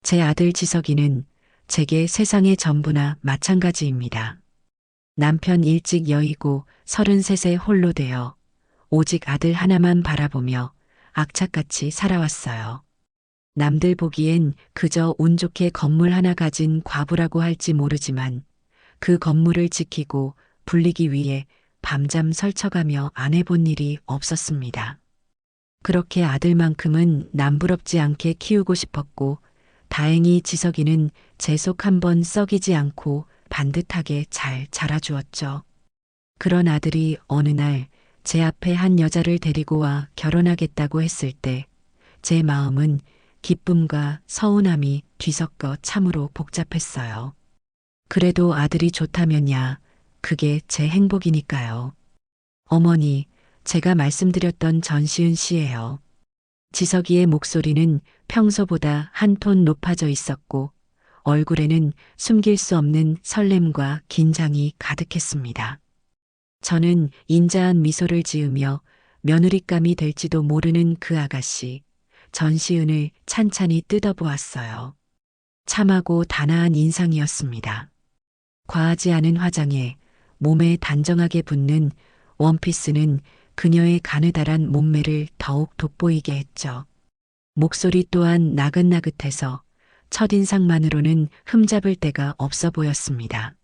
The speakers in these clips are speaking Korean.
제 아들 지석이는 제게 세상의 전부나 마찬가지입니다. 남편 일찍 여의고 33세 홀로 되어 오직 아들 하나만 바라보며 악착같이 살아왔어요. 남들 보기엔 그저 운 좋게 건물 하나 가진 과부라고 할지 모르지만 그 건물을 지키고 불리기 위해 밤잠 설쳐가며 안 해본 일이 없었습니다. 그렇게 아들만큼은 남부럽지 않게 키우고 싶었고 다행히 지석이는 제 속 한번 썩이지 않고 반듯하게 잘 자라주었죠. 그런 아들이 어느 날 제 앞에 한 여자를 데리고 와 결혼하겠다고 했을 때 제 마음은 기쁨과 서운함이 뒤섞여 참으로 복잡했어요. 그래도 아들이 좋다면야 그게 제 행복이니까요. 어머니, 제가 말씀드렸던 전시은 씨예요. 지석이의 목소리는 평소보다 한 톤 높아져 있었고 얼굴에는 숨길 수 없는 설렘과 긴장이 가득했습니다. 저는 인자한 미소를 지으며 며느리감이 될지도 모르는 그 아가씨, 전시은을 찬찬히 뜯어보았어요. 참하고 단아한 인상이었습니다. 과하지 않은 화장에 몸에 단정하게 붙는 원피스는 그녀의 가느다란 몸매를 더욱 돋보이게 했죠. 목소리 또한 나긋나긋해서 첫인상만으로는 흠잡을 데가 없어 보였습니다.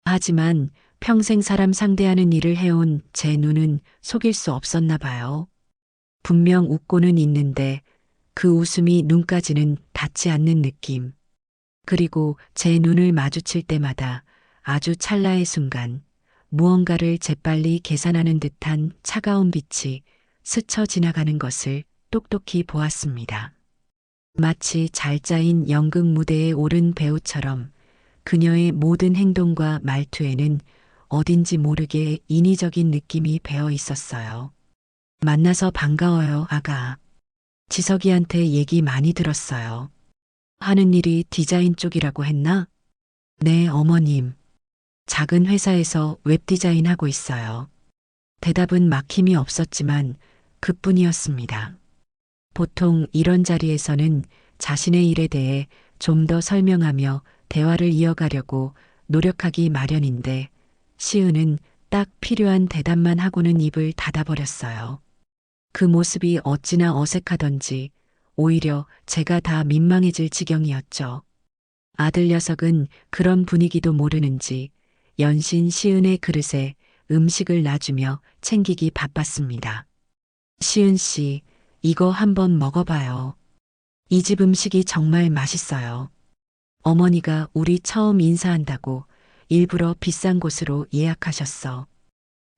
하지만 평생 사람 상대하는 일을 해온 제 눈은 속일 수 없었나 봐요. 분명 웃고는 있는데 그 웃음이 눈까지는 닿지 않는 느낌. 그리고 제 눈을 마주칠 때마다 아주 찰나의 순간 무언가를 재빨리 계산하는 듯한 차가운 빛이 스쳐 지나가는 것을 똑똑히 보았습니다. 마치 잘 짜인 연극 무대에 오른 배우처럼 그녀의 모든 행동과 말투에는 어딘지 모르게 인위적인 느낌이 배어 있었어요. 만나서 반가워요, 아가. 지석이한테 얘기 많이 들었어요. 하는 일이 디자인 쪽이라고 했나? 네, 어머님. 작은 회사에서 웹디자인 하고 있어요. 대답은 막힘이 없었지만 그뿐이었습니다. 보통 이런 자리에서는 자신의 일에 대해 좀 더 설명하며 대화를 이어가려고 노력하기 마련인데 시은은 딱 필요한 대답만 하고는 입을 닫아버렸어요. 그 모습이 어찌나 어색하던지 오히려 제가 다 민망해질 지경이었죠. 아들 녀석은 그런 분위기도 모르는지 연신 시은의 그릇에 음식을 놔주며 챙기기 바빴습니다. 시은 씨, 이거 한번 먹어봐요. 이 집 음식이 정말 맛있어요. 어머니가 우리 처음 인사한다고 일부러 비싼 곳으로 예약하셨어.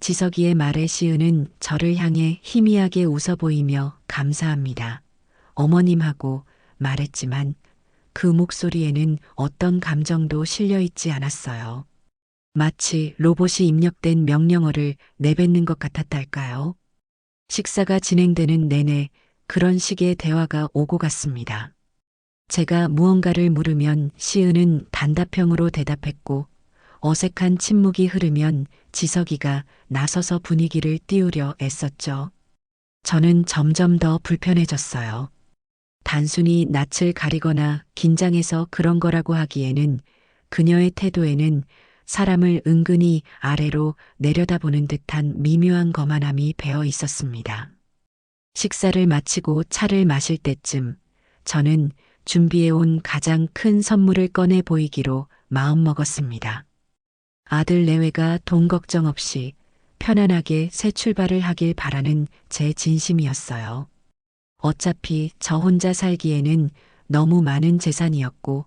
지석이의 말에 시은은 저를 향해 희미하게 웃어 보이며 감사합니다. 어머님하고 말했지만 그 목소리에는 어떤 감정도 실려 있지 않았어요. 마치 로봇이 입력된 명령어를 내뱉는 것 같았달까요? 식사가 진행되는 내내 그런 식의 대화가 오고 갔습니다. 제가 무언가를 물으면 시은은 단답형으로 대답했고 어색한 침묵이 흐르면 지석이가 나서서 분위기를 띄우려 애썼죠. 저는 점점 더 불편해졌어요. 단순히 낯을 가리거나 긴장해서 그런 거라고 하기에는 그녀의 태도에는 사람을 은근히 아래로 내려다보는 듯한 미묘한 거만함이 배어 있었습니다. 식사를 마치고 차를 마실 때쯤 저는 준비해온 가장 큰 선물을 꺼내 보이기로 마음먹었습니다. 아들 내외가 돈 걱정 없이 편안하게 새 출발을 하길 바라는 제 진심이었어요. 어차피 저 혼자 살기에는 너무 많은 재산이었고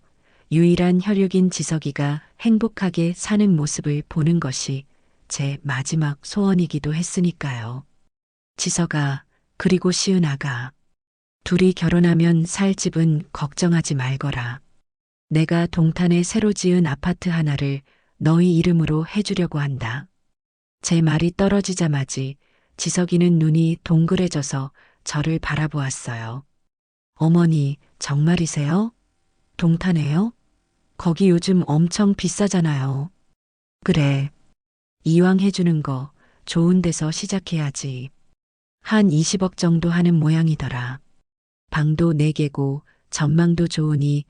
유일한 혈육인 지석이가 행복하게 사는 모습을 보는 것이 제 마지막 소원이기도 했으니까요. 지석아, 그리고 시은 아가. 둘이 결혼하면 살 집은 걱정하지 말거라. 내가 동탄에 새로 지은 아파트 하나를 너희 이름으로 해주려고 한다. 제 말이 떨어지자마지 지석이는 눈이 동그래져서 저를 바라보았어요. 어머니, 정말이세요? 동탄에요? 거기 요즘 엄청 비싸잖아요. 그래. 이왕 해주는 거 좋은 데서 시작해야지. 한 20억 정도 하는 모양이더라. 방도 4개고 전망도 좋으니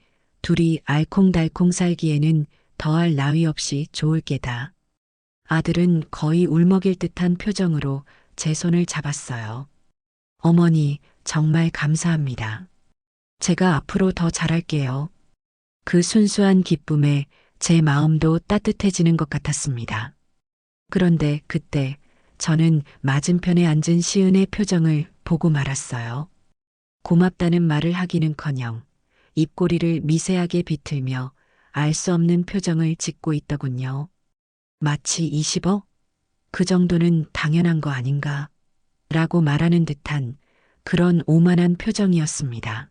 둘이 알콩달콩 살기에는 더할 나위 없이 좋을 게다. 아들은 거의 울먹일 듯한 표정으로 제 손을 잡았어요. 어머니, 정말 감사합니다. 제가 앞으로 더 잘할게요. 그 순수한 기쁨에 제 마음도 따뜻해지는 것 같았습니다. 그런데 그때 저는 맞은편에 앉은 시은의 표정을 보고 말았어요. 고맙다는 말을 하기는커녕 입꼬리를 미세하게 비틀며 알 수 없는 표정을 짓고 있더군요. 마치 20억? 그 정도는 당연한 거 아닌가? 라고 말하는 듯한 그런 오만한 표정이었습니다.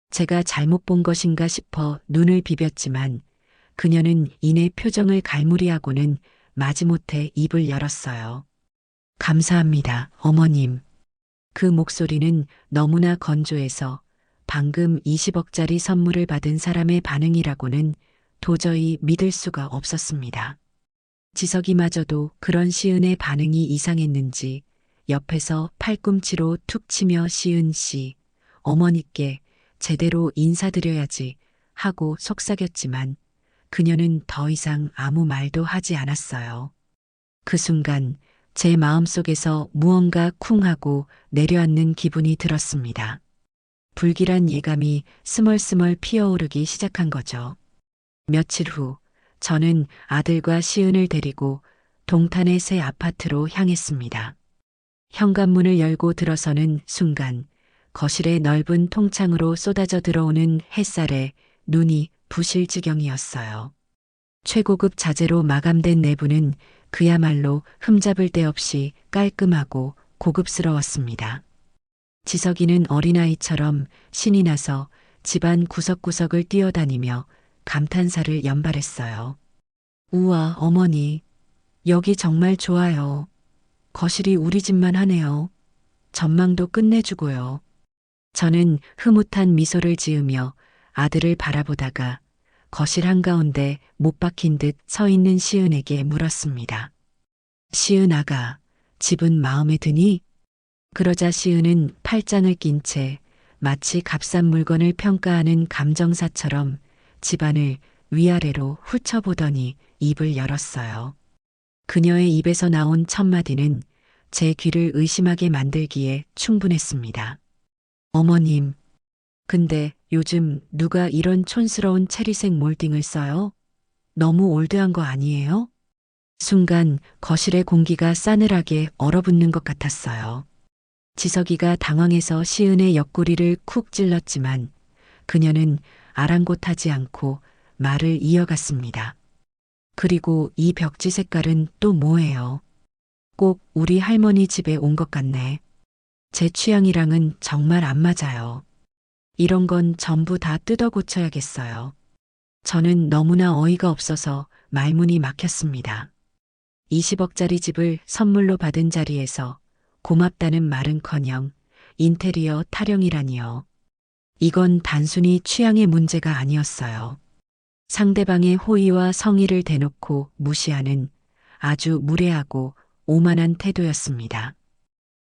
제가 잘못 본 것인가 싶어 눈을 비볐지만 그녀는 이내 표정을 갈무리하고는 마지못해 입을 열었어요. 감사합니다, 어머님. 그 목소리는 너무나 건조해서 방금 20억짜리 선물을 받은 사람의 반응이라고는 도저히 믿을 수가 없었습니다. 지석이마저도 그런 시은의 반응이 이상했는지 옆에서 팔꿈치로 툭 치며 시은 씨, 어머니께 제대로 인사드려야지 하고 속삭였지만 그녀는 더 이상 아무 말도 하지 않았어요. 그 순간 제 마음속에서 무언가 쿵 하고 내려앉는 기분이 들었습니다. 불길한 예감이 스멀스멀 피어오르기 시작한 거죠. 며칠 후 저는 아들과 시은을 데리고 동탄의 새 아파트로 향했습니다. 현관문을 열고 들어서는 순간 거실의 넓은 통창으로 쏟아져 들어오는 햇살에 눈이 부실 지경이었어요. 최고급 자재로 마감된 내부는 그야말로 흠잡을 데 없이 깔끔하고 고급스러웠습니다. 지석이는 어린아이처럼 신이 나서 집안 구석구석을 뛰어다니며 감탄사를 연발했어요. 우와, 어머니. 여기 정말 좋아요. 거실이 우리 집만 하네요. 전망도 끝내주고요. 저는 흐뭇한 미소를 지으며 아들을 바라보다가 거실 한가운데 못 박힌 듯 서 있는 시은에게 물었습니다. 시은 아가, 집은 마음에 드니? 그러자 시은은 팔짱을 낀 채 마치 값싼 물건을 평가하는 감정사처럼 집안을 위아래로 훑어보더니 입을 열었어요. 그녀의 입에서 나온 첫마디는 제 귀를 의심하게 만들기에 충분했습니다. 어머님, 근데 요즘 누가 이런 촌스러운 체리색 몰딩을 써요? 너무 올드한 거 아니에요? 순간 거실의 공기가 싸늘하게 얼어붙는 것 같았어요. 지석이가 당황해서 시은의 옆구리를 쿡 찔렀지만 그녀는 아랑곳하지 않고 말을 이어갔습니다. 그리고 이 벽지 색깔은 또 뭐예요? 꼭 우리 할머니 집에 온 것 같네. 제 취향이랑은 정말 안 맞아요. 이런 건 전부 다 뜯어 고쳐야겠어요. 저는 너무나 어이가 없어서 말문이 막혔습니다. 20억짜리 집을 선물로 받은 자리에서 고맙다는 말은커녕 인테리어 타령이라니요. 이건 단순히 취향의 문제가 아니었어요. 상대방의 호의와 성의를 대놓고 무시하는 아주 무례하고 오만한 태도였습니다.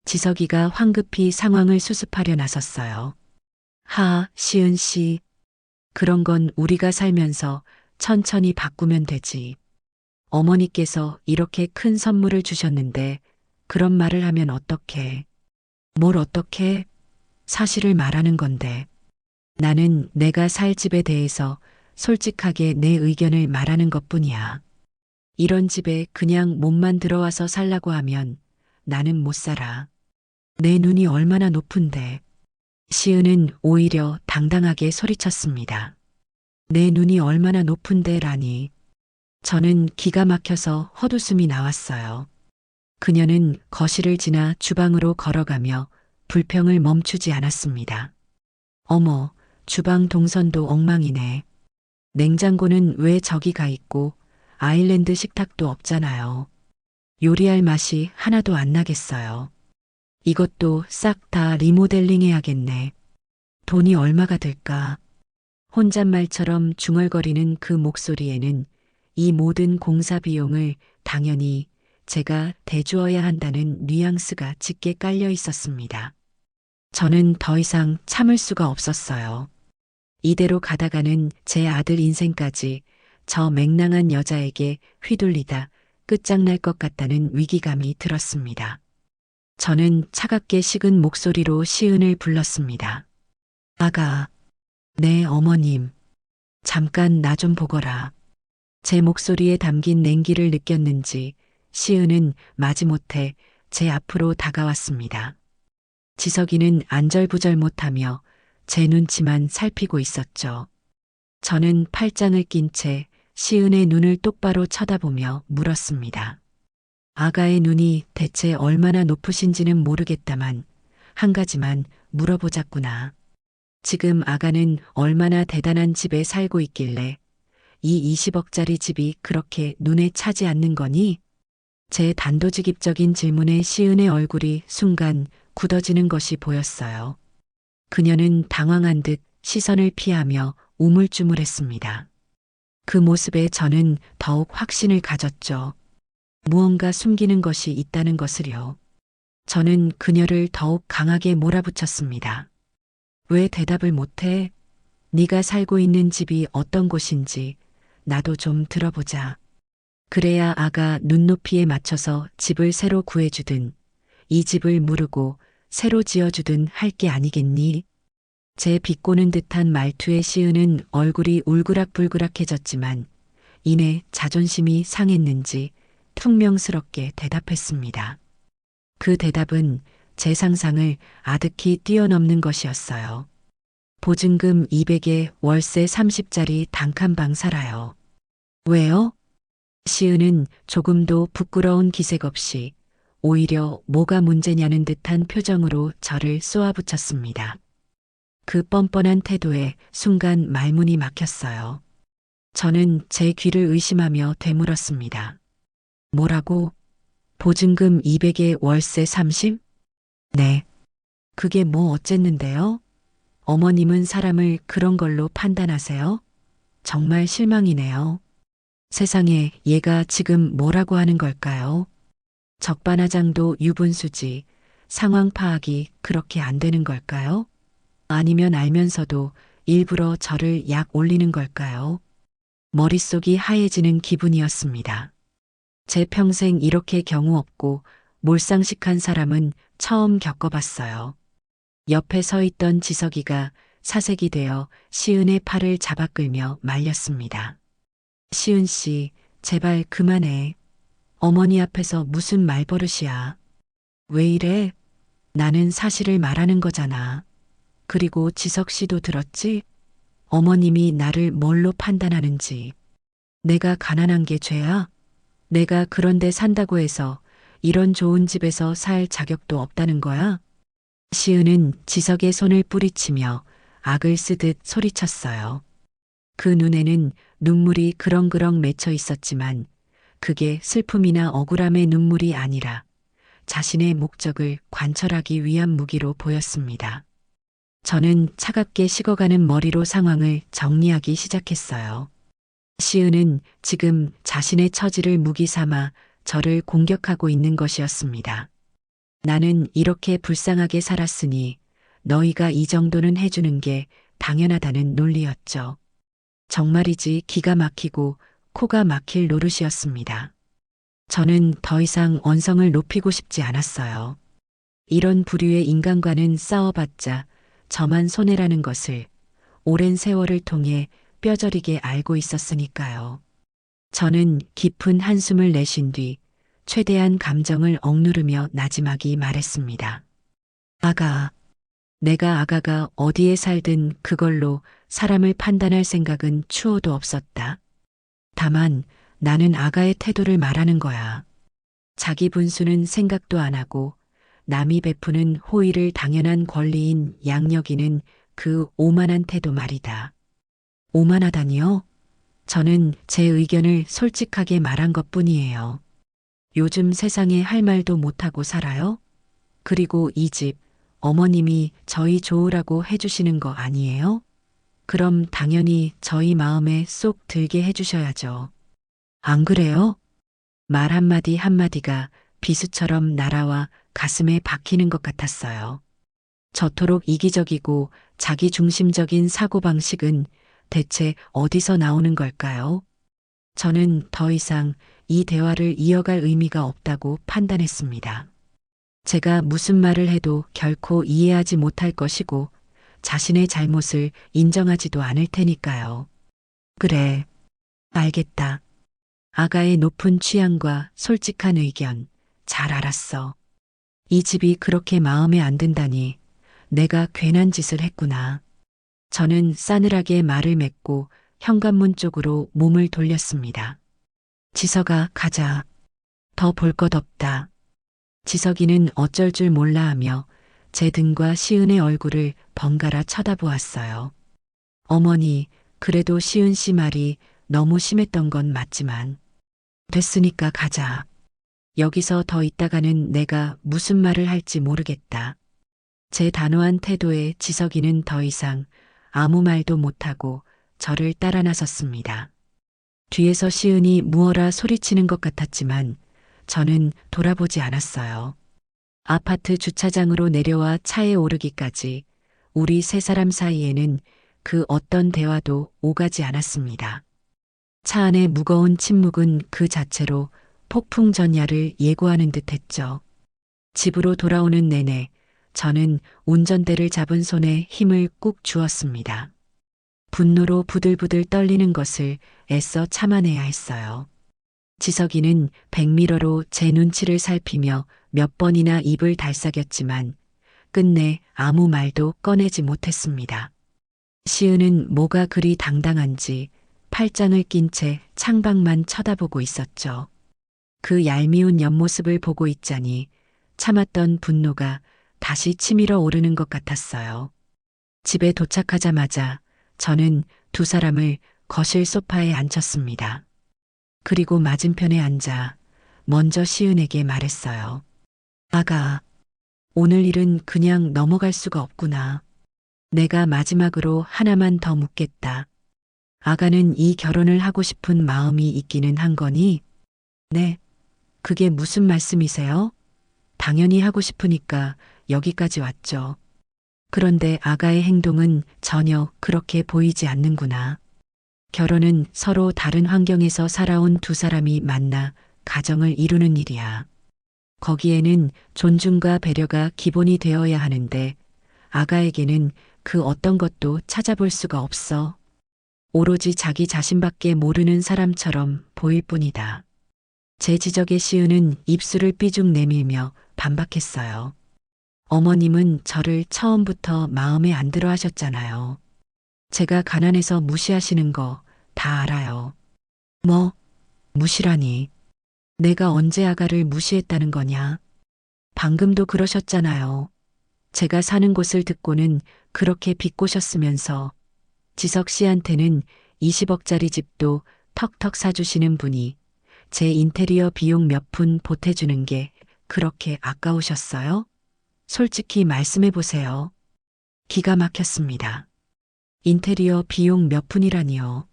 지석이가 황급히 상황을 수습하려 나섰어요. 시은 씨. 그런 건 우리가 살면서 천천히 바꾸면 되지. 어머니께서 이렇게 큰 선물을 주셨는데 그런 말을 하면 어떡해. 뭘 어떡해? 사실을 말하는 건데. 나는 내가 살 집에 대해서 솔직하게 내 의견을 말하는 것뿐이야. 이런 집에 그냥 몸만 들어와서 살라고 하면 나는 못 살아. 내 눈이 얼마나 높은데. 시은은 오히려 당당하게 소리쳤습니다. 내 눈이 얼마나 높은데라니. 저는 기가 막혀서 헛웃음이 나왔어요. 그녀는 거실을 지나 주방으로 걸어가며 불평을 멈추지 않았습니다. 어머, 주방 동선도 엉망이네. 냉장고는 왜 저기 가 있고 아일랜드 식탁도 없잖아요. 요리할 맛이 하나도 안 나겠어요. 이것도 싹 다 리모델링 해야겠네. 돈이 얼마가 들까? 혼잣말처럼 중얼거리는 그 목소리에는 이 모든 공사 비용을 당연히 제가 대주어야 한다는 뉘앙스가 짙게 깔려 있었습니다. 저는 더 이상 참을 수가 없었어요. 이대로 가다가는 제 아들 인생까지 저 맹랑한 여자에게 휘둘리다 끝장날 것 같다는 위기감이 들었습니다. 저는 차갑게 식은 목소리로 시은을 불렀습니다. 아가, 네 어머님, 잠깐 나 좀 보거라. 제 목소리에 담긴 냉기를 느꼈는지 시은은 마지못해 제 앞으로 다가왔습니다. 지석이는 안절부절 못하며 제 눈치만 살피고 있었죠. 저는 팔짱을 낀 채 시은의 눈을 똑바로 쳐다보며 물었습니다. 아가의 눈이 대체 얼마나 높으신지는 모르겠다만 한 가지만 물어보자꾸나. 지금 아가는 얼마나 대단한 집에 살고 있길래 이 20억짜리 집이 그렇게 눈에 차지 않는 거니? 제 단도직입적인 질문에 시은의 얼굴이 순간 굳어지는 것이 보였어요. 그녀는 당황한 듯 시선을 피하며 우물쭈물했습니다. 그 모습에 저는 더욱 확신을 가졌죠. 무언가 숨기는 것이 있다는 것을요. 저는 그녀를 더욱 강하게 몰아붙였습니다. 왜 대답을 못해? 네가 살고 있는 집이 어떤 곳인지 나도 좀 들어보자. 그래야 아가 눈높이에 맞춰서 집을 새로 구해주든 이 집을 무르고 새로 지어주든 할 게 아니겠니? 제 비꼬는 듯한 말투에 시은은 얼굴이 울그락불그락해졌지만 이내 자존심이 상했는지 퉁명스럽게 대답했습니다. 그 대답은 제 상상을 아득히 뛰어넘는 것이었어요. 보증금 200에 월세 30짜리 단칸방 살아요. 왜요? 시은은 조금도 부끄러운 기색 없이 오히려 뭐가 문제냐는 듯한 표정으로 저를 쏘아붙였습니다. 그 뻔뻔한 태도에 순간 말문이 막혔어요. 저는 제 귀를 의심하며 되물었습니다. 뭐라고? 보증금 200에 월세 30? 네. 그게 뭐 어쨌는데요? 어머님은 사람을 그런 걸로 판단하세요? 정말 실망이네요. 세상에 얘가 지금 뭐라고 하는 걸까요? 적반하장도 유분수지 상황 파악이 그렇게 안 되는 걸까요? 아니면 알면서도 일부러 저를 약 올리는 걸까요? 머릿속이 하얘지는 기분이었습니다. 제 평생 이렇게 경우 없고 몰상식한 사람은 처음 겪어봤어요. 옆에 서 있던 지석이가 사색이 되어 시은의 팔을 잡아 끌며 말렸습니다. 시은 씨, 제발 그만해. 어머니 앞에서 무슨 말버릇이야. 왜 이래? 나는 사실을 말하는 거잖아. 그리고 지석 씨도 들었지? 어머님이 나를 뭘로 판단하는지. 내가 가난한 게 죄야? 내가 그런데 산다고 해서 이런 좋은 집에서 살 자격도 없다는 거야? 시은은 지석의 손을 뿌리치며 악을 쓰듯 소리쳤어요. 그 눈에는 눈물이 그렁그렁 맺혀 있었지만 그게 슬픔이나 억울함의 눈물이 아니라 자신의 목적을 관철하기 위한 무기로 보였습니다. 저는 차갑게 식어가는 머리로 상황을 정리하기 시작했어요. 시은은 지금 자신의 처지를 무기 삼아 저를 공격하고 있는 것이었습니다. 나는 이렇게 불쌍하게 살았으니 너희가 이 정도는 해주는 게 당연하다는 논리였죠. 정말이지 기가 막히고 코가 막힐 노릇이었습니다. 저는 더 이상 언성을 높이고 싶지 않았어요. 이런 부류의 인간과는 싸워봤자 저만 손해라는 것을 오랜 세월을 통해 뼈저리게 알고 있었으니까요. 저는 깊은 한숨을 내쉰 뒤 최대한 감정을 억누르며 나지막이 말했습니다. 아가, 내가 아가가 어디에 살든 그걸로 사람을 판단할 생각은 추호도 없었다. 다만 나는 아가의 태도를 말하는 거야. 자기 분수는 생각도 안 하고 남이 베푸는 호의를 당연한 권리인 양여기는 그 오만한 태도 말이다. 오만하다니요? 저는 제 의견을 솔직하게 말한 것뿐이에요. 요즘 세상에 할 말도 못하고 살아요? 그리고 이 집, 어머님이 저희 좋으라고 해주시는 거 아니에요? 그럼 당연히 저희 마음에 쏙 들게 해주셔야죠. 안 그래요? 말 한마디 한마디가 비수처럼 날아와 가슴에 박히는 것 같았어요. 저토록 이기적이고 자기 중심적인 사고방식은 대체 어디서 나오는 걸까요? 저는 더 이상 이 대화를 이어갈 의미가 없다고 판단했습니다. 제가 무슨 말을 해도 결코 이해하지 못할 것이고 자신의 잘못을 인정하지도 않을 테니까요. 그래, 알겠다. 아가의 높은 취향과 솔직한 의견, 잘 알았어. 이 집이 그렇게 마음에 안 든다니 내가 괜한 짓을 했구나. 저는 싸늘하게 말을 맺고 현관문 쪽으로 몸을 돌렸습니다. 지석아, 가자. 더 볼 것 없다. 지석이는 어쩔 줄 몰라 하며 제 등과 시은의 얼굴을 번갈아 쳐다보았어요. 어머니, 그래도 시은 씨 말이 너무 심했던 건 맞지만. 됐으니까 가자. 여기서 더 있다가는 내가 무슨 말을 할지 모르겠다. 제 단호한 태도에 지석이는 더 이상 아무 말도 못하고 저를 따라 나섰습니다. 뒤에서 시은이 무어라 소리치는 것 같았지만 저는 돌아보지 않았어요. 아파트 주차장으로 내려와 차에 오르기까지 우리 세 사람 사이에는 그 어떤 대화도 오가지 않았습니다. 차 안의 무거운 침묵은 그 자체로 폭풍 전야를 예고하는 듯 했죠. 집으로 돌아오는 내내 저는 운전대를 잡은 손에 힘을 꾹 주었습니다. 분노로 부들부들 떨리는 것을 애써 참아내야 했어요. 지석이는 백미러로 제 눈치를 살피며 몇 번이나 입을 달싹였지만 끝내 아무 말도 꺼내지 못했습니다. 시은은 뭐가 그리 당당한지 팔짱을 낀 채 창밖만 쳐다보고 있었죠. 그 얄미운 옆모습을 보고 있자니 참았던 분노가 다시 치밀어 오르는 것 같았어요. 집에 도착하자마자 저는 두 사람을 거실 소파에 앉혔습니다. 그리고 맞은편에 앉아 먼저 시은에게 말했어요. 아가, 오늘 일은 그냥 넘어갈 수가 없구나. 내가 마지막으로 하나만 더 묻겠다. 아가는 이 결혼을 하고 싶은 마음이 있기는 한 거니? 네. 그게 무슨 말씀이세요? 당연히 하고 싶으니까 여기까지 왔죠. 그런데 아가의 행동은 전혀 그렇게 보이지 않는구나. 결혼은 서로 다른 환경에서 살아온 두 사람이 만나 가정을 이루는 일이야. 거기에는 존중과 배려가 기본이 되어야 하는데 아가에게는 그 어떤 것도 찾아볼 수가 없어. 오로지 자기 자신밖에 모르는 사람처럼 보일 뿐이다. 제 지적에 시은은 입술을 삐죽 내밀며 반박했어요. 어머님은 저를 처음부터 마음에 안 들어 하셨잖아요. 제가 가난해서 무시하시는 거 다 알아요. 뭐, 무시라니. 내가 언제 아가를 무시했다는 거냐? 방금도 그러셨잖아요. 제가 사는 곳을 듣고는 그렇게 비꼬셨으면서 지석 씨한테는 20억짜리 집도 턱턱 사주시는 분이 제 인테리어 비용 몇 푼 보태주는 게 그렇게 아까우셨어요? 솔직히 말씀해 보세요. 기가 막혔습니다. 인테리어 비용 몇 푼이라니요.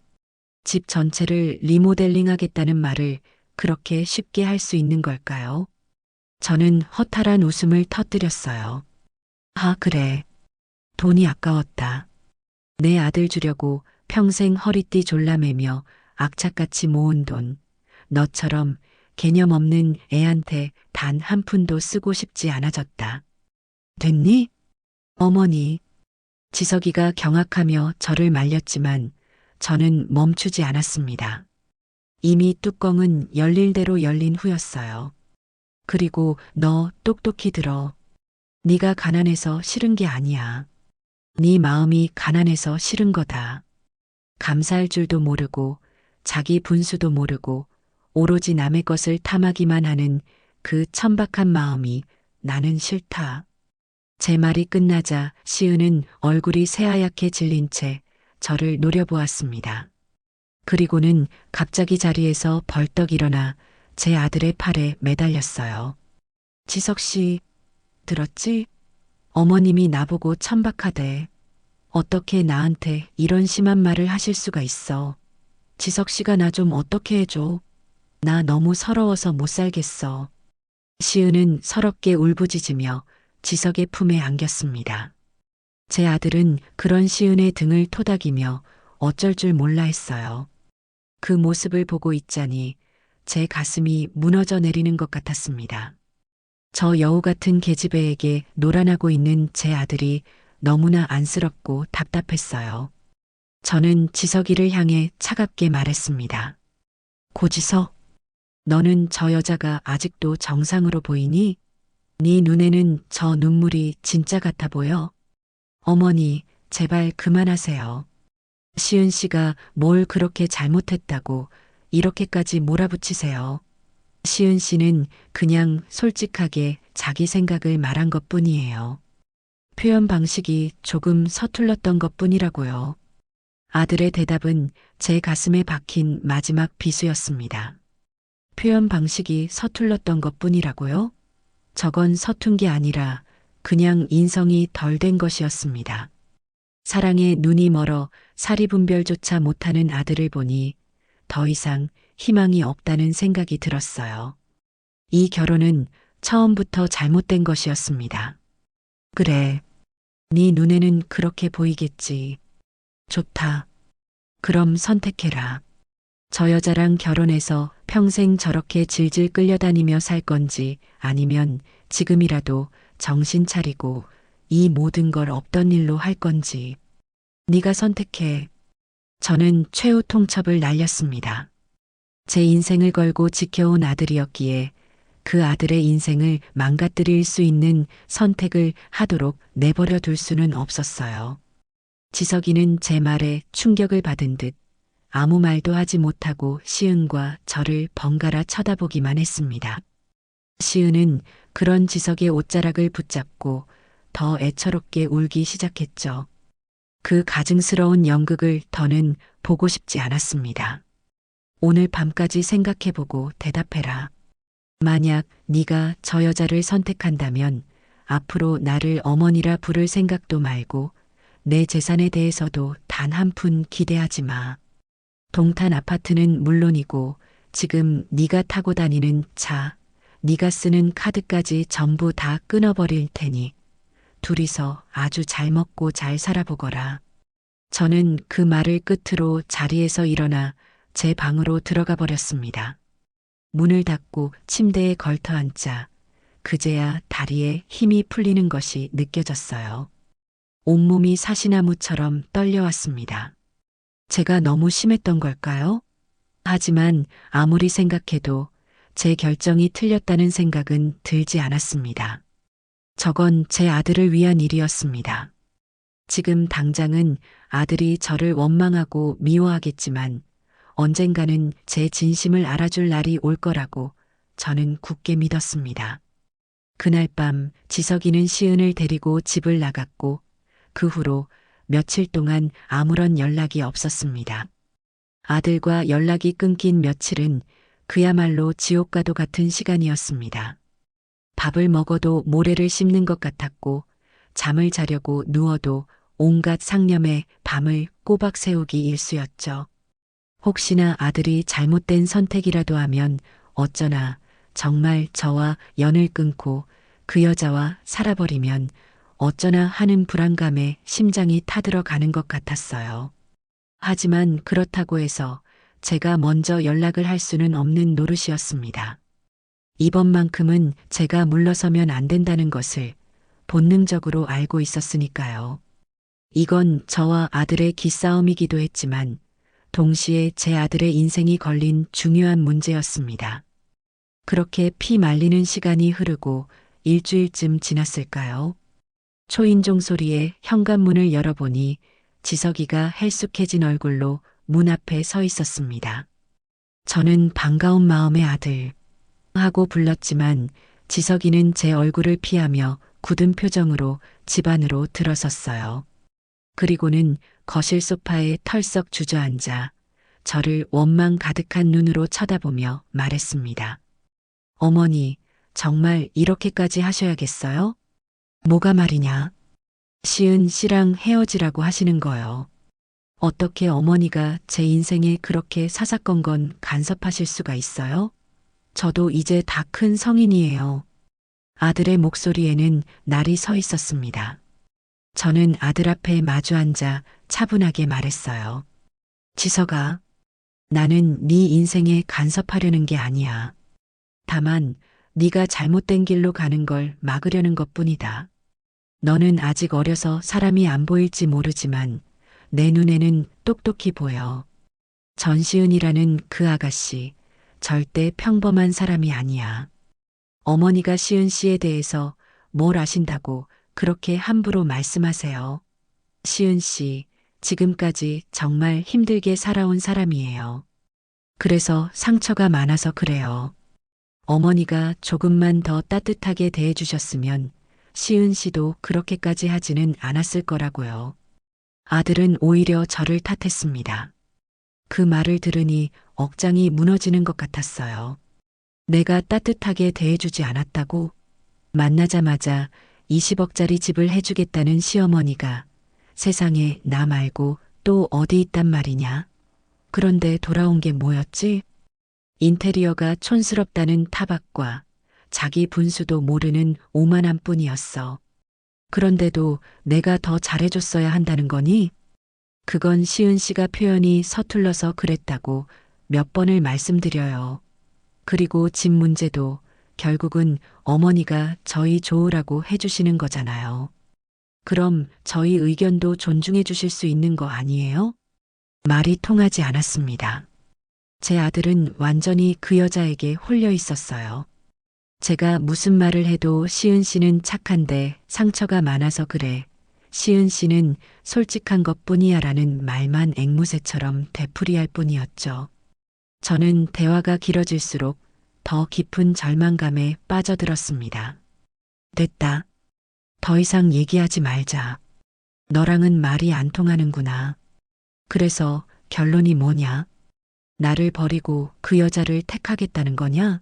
집 전체를 리모델링 하겠다는 말을 그렇게 쉽게 할 수 있는 걸까요? 저는 허탈한 웃음을 터뜨렸어요. 아, 그래. 돈이 아까웠다. 내 아들 주려고 평생 허리띠 졸라매며 악착같이 모은 돈. 너처럼 개념 없는 애한테 단 한 푼도 쓰고 싶지 않아졌다. 됐니? 어머니. 지석이가 경악하며 저를 말렸지만 저는 멈추지 않았습니다. 이미 뚜껑은 열릴 대로 열린 후였어요. 그리고 너 똑똑히 들어. 네가 가난해서 싫은 게 아니야. 네 마음이 가난해서 싫은 거다. 감사할 줄도 모르고 자기 분수도 모르고 오로지 남의 것을 탐하기만 하는 그 천박한 마음이 나는 싫다. 제 말이 끝나자 시은은 얼굴이 새하얗게 질린 채 저를 노려보았습니다. 그리고는 갑자기 자리에서 벌떡 일어나 제 아들의 팔에 매달렸어요. 지석 씨, 들었지? 어머님이 나보고 천박하대. 어떻게 나한테 이런 심한 말을 하실 수가 있어. 지석 씨가 나 좀 어떻게 해줘. 나 너무 서러워서 못 살겠어. 시은은 서럽게 울부짖으며 지석의 품에 안겼습니다. 제 아들은 그런 시은의 등을 토닥이며 어쩔 줄 몰라 했어요. 그 모습을 보고 있자니 제 가슴이 무너져 내리는 것 같았습니다. 저 여우 같은 계집애에게 놀아나고 있는 제 아들이 너무나 안쓰럽고 답답했어요. 저는 지석이를 향해 차갑게 말했습니다. 고지석, 너는 저 여자가 아직도 정상으로 보이니? 네 눈에는 저 눈물이 진짜 같아 보여. 어머니, 제발 그만하세요. 시은 씨가 뭘 그렇게 잘못했다고 이렇게까지 몰아붙이세요. 시은 씨는 그냥 솔직하게 자기 생각을 말한 것 뿐이에요. 표현 방식이 조금 서툴렀던 것 뿐이라고요. 아들의 대답은 제 가슴에 박힌 마지막 비수였습니다. 표현 방식이 서툴렀던 것 뿐이라고요? 저건 서툰 게 아니라 그냥 인성이 덜 된 것이었습니다. 사랑에 눈이 멀어 사리분별조차 못하는 아들을 보니 더 이상 희망이 없다는 생각이 들었어요. 이 결혼은 처음부터 잘못된 것이었습니다. 그래, 네 눈에는 그렇게 보이겠지. 좋다. 그럼 선택해라. 저 여자랑 결혼해서 평생 저렇게 질질 끌려다니며 살 건지 아니면 지금이라도 정신 차리고 이 모든 걸 없던 일로 할 건지. 네가 선택해. 저는 최후 통첩을 날렸습니다. 제 인생을 걸고 지켜온 아들이었기에 그 아들의 인생을 망가뜨릴 수 있는 선택을 하도록 내버려 둘 수는 없었어요. 지석이는 제 말에 충격을 받은 듯 아무 말도 하지 못하고 시은과 저를 번갈아 쳐다보기만 했습니다. 시은은 그런 지석의 옷자락을 붙잡고 더 애처롭게 울기 시작했죠. 그 가증스러운 연극을 더는 보고 싶지 않았습니다. 오늘 밤까지 생각해보고 대답해라. 만약 네가 저 여자를 선택한다면 앞으로 나를 어머니라 부를 생각도 말고 내 재산에 대해서도 단 한 푼 기대하지 마. 동탄 아파트는 물론이고 지금 네가 타고 다니는 차, 네가 쓰는 카드까지 전부 다 끊어버릴 테니 둘이서 아주 잘 먹고 잘 살아보거라. 저는 그 말을 끝으로 자리에서 일어나 제 방으로 들어가 버렸습니다. 문을 닫고 침대에 걸터 앉자 그제야 다리에 힘이 풀리는 것이 느껴졌어요. 온몸이 사시나무처럼 떨려왔습니다. 제가 너무 심했던 걸까요? 하지만 아무리 생각해도 제 결정이 틀렸다는 생각은 들지 않았습니다. 저건 제 아들을 위한 일이었습니다. 지금 당장은 아들이 저를 원망하고 미워하겠지만 언젠가는 제 진심을 알아줄 날이 올 거라고 저는 굳게 믿었습니다. 그날 밤 지석이는 시은을 데리고 집을 나갔고 그 후로 며칠 동안 아무런 연락이 없었습니다. 아들과 연락이 끊긴 며칠은 그야말로 지옥과도 같은 시간이었습니다. 밥을 먹어도 모래를 씹는 것 같았고 잠을 자려고 누워도 온갖 상념에 밤을 꼬박 세우기 일쑤였죠. 혹시나 아들이 잘못된 선택이라도 하면 어쩌나 정말 저와 연을 끊고 그 여자와 살아버리면 어쩌나 하는 불안감에 심장이 타들어가는 것 같았어요. 하지만 그렇다고 해서 제가 먼저 연락을 할 수는 없는 노릇이었습니다. 이번만큼은 제가 물러서면 안 된다는 것을 본능적으로 알고 있었으니까요. 이건 저와 아들의 기싸움이기도 했지만 동시에 제 아들의 인생이 걸린 중요한 문제였습니다. 그렇게 피 말리는 시간이 흐르고 일주일쯤 지났을까요? 초인종 소리에 현관문을 열어보니 지석이가 헬쑥해진 얼굴로 문 앞에 서 있었습니다. 저는 반가운 마음의 아들 하고 불렀지만 지석이는 제 얼굴을 피하며 굳은 표정으로 집 안으로 들어섰어요. 그리고는 거실 소파에 털썩 주저앉아 저를 원망 가득한 눈으로 쳐다보며 말했습니다. 어머니, 정말 이렇게까지 하셔야겠어요? 뭐가 말이냐? 시은 씨랑 헤어지라고 하시는 거요. 어떻게 어머니가 제 인생에 그렇게 사사건건 간섭하실 수가 있어요? 저도 이제 다 큰 성인이에요. 아들의 목소리에는 날이 서 있었습니다. 저는 아들 앞에 마주 앉아 차분하게 말했어요. 지석아, 나는 네 인생에 간섭하려는 게 아니야. 다만 네가 잘못된 길로 가는 걸 막으려는 것뿐이다. 너는 아직 어려서 사람이 안 보일지 모르지만 내 눈에는 똑똑히 보여. 전시은이라는 그 아가씨 절대 평범한 사람이 아니야. 어머니가 시은 씨에 대해서 뭘 아신다고 그렇게 함부로 말씀하세요. 시은 씨, 지금까지 정말 힘들게 살아온 사람이에요. 그래서 상처가 많아서 그래요. 어머니가 조금만 더 따뜻하게 대해주셨으면 시은 씨도 그렇게까지 하지는 않았을 거라고요. 아들은 오히려 저를 탓했습니다. 그 말을 들으니 억장이 무너지는 것 같았어요. 내가 따뜻하게 대해주지 않았다고? 만나자마자 20억짜리 집을 해주겠다는 시어머니가 세상에 나 말고 또 어디 있단 말이냐? 그런데 돌아온 게 뭐였지? 인테리어가 촌스럽다는 타박과 자기 분수도 모르는 오만함 뿐이었어. 그런데도 내가 더 잘해줬어야 한다는 거니? 그건 시은 씨가 표현이 서툴러서 그랬다고 몇 번을 말씀드려요. 그리고 집 문제도 결국은 어머니가 저희 좋으라고 해주시는 거잖아요. 그럼 저희 의견도 존중해 주실 수 있는 거 아니에요? 말이 통하지 않았습니다. 제 아들은 완전히 그 여자에게 홀려 있었어요. 제가 무슨 말을 해도 시은 씨는 착한데 상처가 많아서 그래. 시은 씨는 솔직한 것 뿐이야 라는 말만 앵무새처럼 되풀이할 뿐이었죠. 저는 대화가 길어질수록 더 깊은 절망감에 빠져들었습니다. 됐다. 더 이상 얘기하지 말자. 너랑은 말이 안 통하는구나. 그래서 결론이 뭐냐? 나를 버리고 그 여자를 택하겠다는 거냐?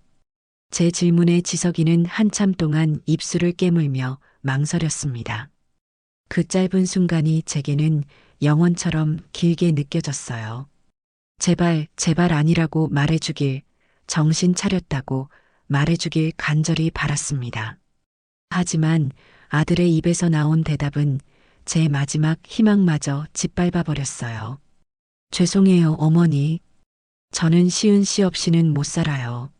제 질문에 지석이는 한참 동안 입술을 깨물며 망설였습니다. 그 짧은 순간이 제게는 영원처럼 길게 느껴졌어요. 제발, 제발 아니라고 말해주길, 정신 차렸다고 말해주길 간절히 바랐습니다. 하지만 아들의 입에서 나온 대답은 제 마지막 희망마저 짓밟아 버렸어요. 죄송해요, 어머니. 저는 시은 씨 없이는 못 살아요.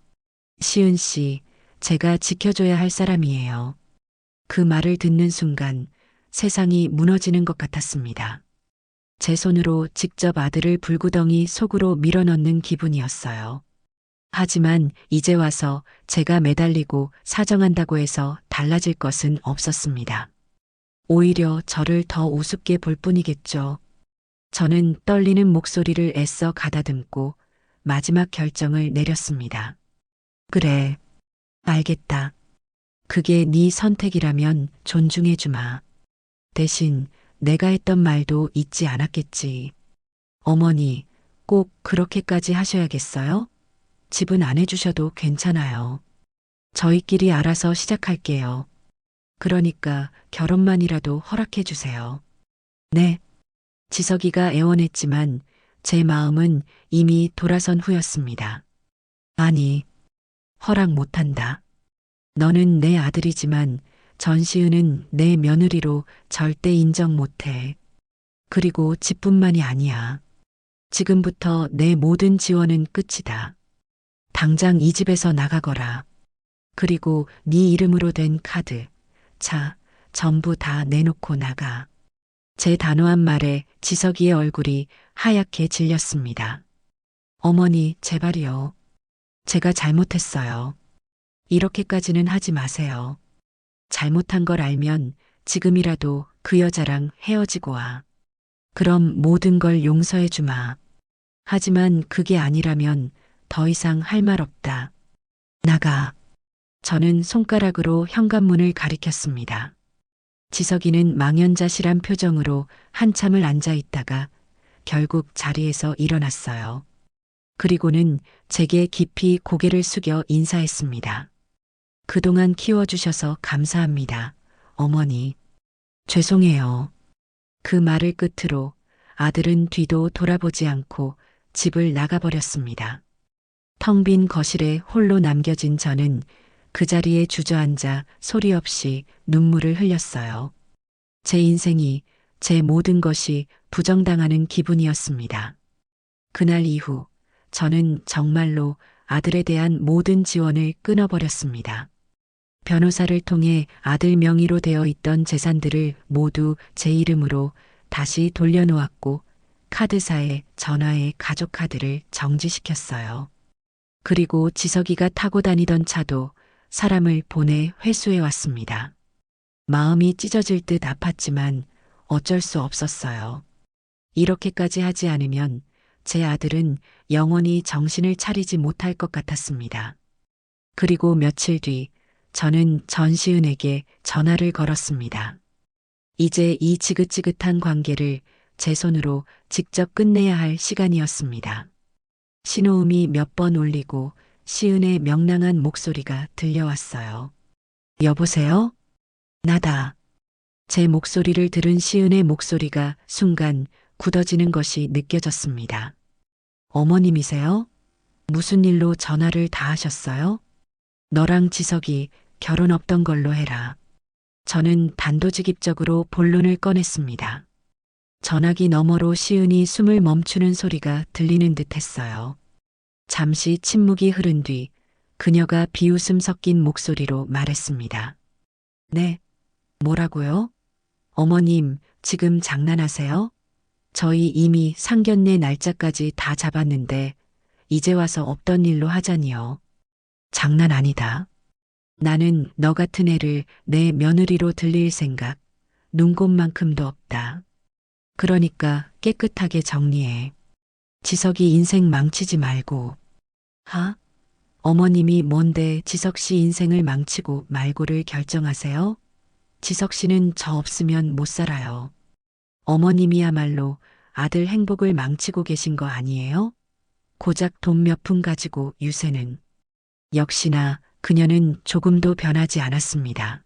시은 씨, 제가 지켜줘야 할 사람이에요. 그 말을 듣는 순간 세상이 무너지는 것 같았습니다. 제 손으로 직접 아들을 불구덩이 속으로 밀어넣는 기분이었어요. 하지만 이제 와서 제가 매달리고 사정한다고 해서 달라질 것은 없었습니다. 오히려 저를 더 우습게 볼 뿐이겠죠. 저는 떨리는 목소리를 애써 가다듬고 마지막 결정을 내렸습니다. 그래, 알겠다. 그게 네 선택이라면 존중해 주마. 대신 내가 했던 말도 잊지 않았겠지. 어머니, 꼭 그렇게까지 하셔야겠어요? 집은 안 해주셔도 괜찮아요. 저희끼리 알아서 시작할게요. 그러니까 결혼만이라도 허락해 주세요. 네. 지석이가 애원했지만 제 마음은 이미 돌아선 후였습니다. 아니, 허락 못한다. 너는 내 아들이지만 전시은은 내 며느리로 절대 인정 못해. 그리고 집뿐만이 아니야. 지금부터 내 모든 지원은 끝이다. 당장 이 집에서 나가거라. 그리고 네 이름으로 된 카드, 차, 전부 다 내놓고 나가. 제 단호한 말에 지석이의 얼굴이 하얗게 질렸습니다. 어머니, 제발이요. 제가 잘못했어요. 이렇게까지는 하지 마세요. 잘못한 걸 알면 지금이라도 그 여자랑 헤어지고 와. 그럼 모든 걸 용서해 주마. 하지만 그게 아니라면 더 이상 할 말 없다. 나가. 저는 손가락으로 현관문을 가리켰습니다. 지석이는 망연자실한 표정으로 한참을 앉아 있다가 결국 자리에서 일어났어요. 그리고는 제게 깊이 고개를 숙여 인사했습니다. 그동안 키워주셔서 감사합니다, 어머니. 죄송해요. 그 말을 끝으로 아들은 뒤도 돌아보지 않고 집을 나가버렸습니다. 텅 빈 거실에 홀로 남겨진 저는 그 자리에 주저앉아 소리 없이 눈물을 흘렸어요. 제 인생이, 제 모든 것이 부정당하는 기분이었습니다. 그날 이후 저는 정말로 아들에 대한 모든 지원을 끊어버렸습니다. 변호사를 통해 아들 명의로 되어 있던 재산들을 모두 제 이름으로 다시 돌려놓았고 카드사에 전화해 가족 카드를 정지시켰어요. 그리고 지석이가 타고 다니던 차도 사람을 보내 회수해 왔습니다. 마음이 찢어질 듯 아팠지만 어쩔 수 없었어요. 이렇게까지 하지 않으면 제 아들은 영원히 정신을 차리지 못할 것 같았습니다. 그리고 며칠 뒤 저는 전시은에게 전화를 걸었습니다. 이제 이 지긋지긋한 관계를 제 손으로 직접 끝내야 할 시간이었습니다. 신호음이 몇 번 울리고 시은의 명랑한 목소리가 들려왔어요. 여보세요? 나다. 제 목소리를 들은 시은의 목소리가 순간 굳어지는 것이 느껴졌습니다. 어머님이세요? 무슨 일로 전화를 다 하셨어요? 너랑 지석이 결혼 없던 걸로 해라. 저는 단도직입적으로 본론을 꺼냈습니다. 전화기 너머로 시은이 숨을 멈추는 소리가 들리는 듯 했어요. 잠시 침묵이 흐른 뒤 그녀가 비웃음 섞인 목소리로 말했습니다. 네, 뭐라고요? 어머님, 지금 장난하세요? 저희 이미 상견례 날짜까지 다 잡았는데 이제 와서 없던 일로 하자니요. 장난 아니다. 나는 너 같은 애를 내 며느리로 들릴 생각 눈꼽만큼도 없다. 그러니까 깨끗하게 정리해. 지석이 인생 망치지 말고. 하? 어머님이 뭔데 지석 씨 인생을 망치고 말고를 결정하세요? 지석 씨는 저 없으면 못 살아요. 어머님이야말로 아들 행복을 망치고 계신 거 아니에요? 고작 돈 몇 푼 가지고 유세는. 역시나 그녀는 조금도 변하지 않았습니다.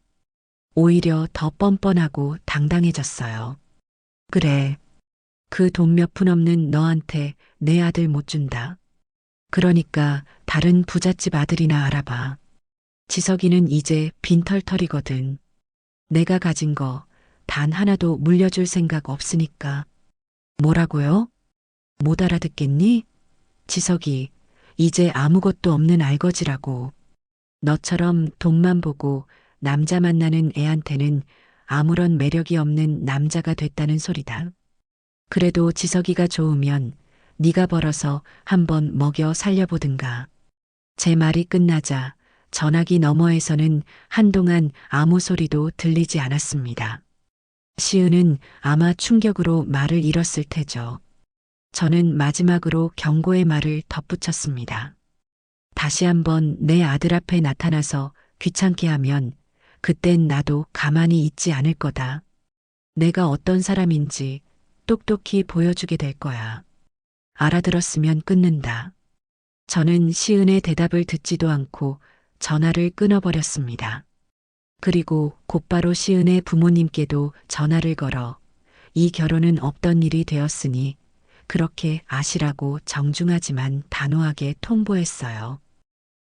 오히려 더 뻔뻔하고 당당해졌어요. 그래. 그 돈 몇 푼 없는 너한테 내 아들 못 준다. 그러니까 다른 부잣집 아들이나 알아봐. 지석이는 이제 빈털털이거든. 내가 가진 거 단 하나도 물려줄 생각 없으니까. 뭐라고요? 못 알아듣겠니? 지석이 이제 아무것도 없는 알거지라고. 너처럼 돈만 보고 남자 만나는 애한테는 아무런 매력이 없는 남자가 됐다는 소리다. 그래도 지석이가 좋으면 네가 벌어서 한번 먹여 살려보든가. 제 말이 끝나자 전화기 너머에서는 한동안 아무 소리도 들리지 않았습니다. 시은은 아마 충격으로 말을 잃었을 테죠. 저는 마지막으로 경고의 말을 덧붙였습니다. 다시 한번 내 아들 앞에 나타나서 귀찮게 하면 그땐 나도 가만히 있지 않을 거다. 내가 어떤 사람인지 똑똑히 보여주게 될 거야. 알아들었으면 끊는다. 저는 시은의 대답을 듣지도 않고 전화를 끊어버렸습니다. 그리고 곧바로 시은의 부모님께도 전화를 걸어 이 결혼은 없던 일이 되었으니 그렇게 아시라고 정중하지만 단호하게 통보했어요.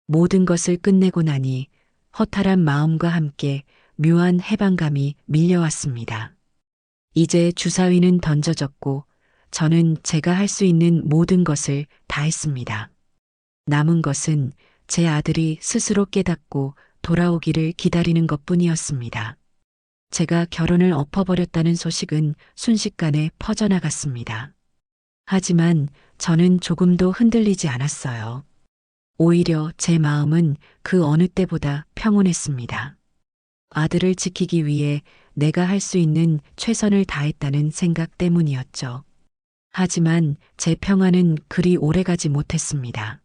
모든 것을 끝내고 나니 허탈한 마음과 함께 묘한 해방감이 밀려왔습니다. 이제 주사위는 던져졌고 저는 제가 할 수 있는 모든 것을 다 했습니다. 남은 것은 제 아들이 스스로 깨닫고 돌아오기를 기다리는 것뿐이었습니다. 제가 결혼을 엎어버렸다는 소식은 순식간에 퍼져나갔습니다. 하지만 저는 조금도 흔들리지 않았어요. 오히려 제 마음은 그 어느 때보다 평온했습니다. 아들을 지키기 위해 내가 할 수 있는 최선을 다했다는 생각 때문이었죠. 하지만 제 평안은 그리 오래가지 못했습니다.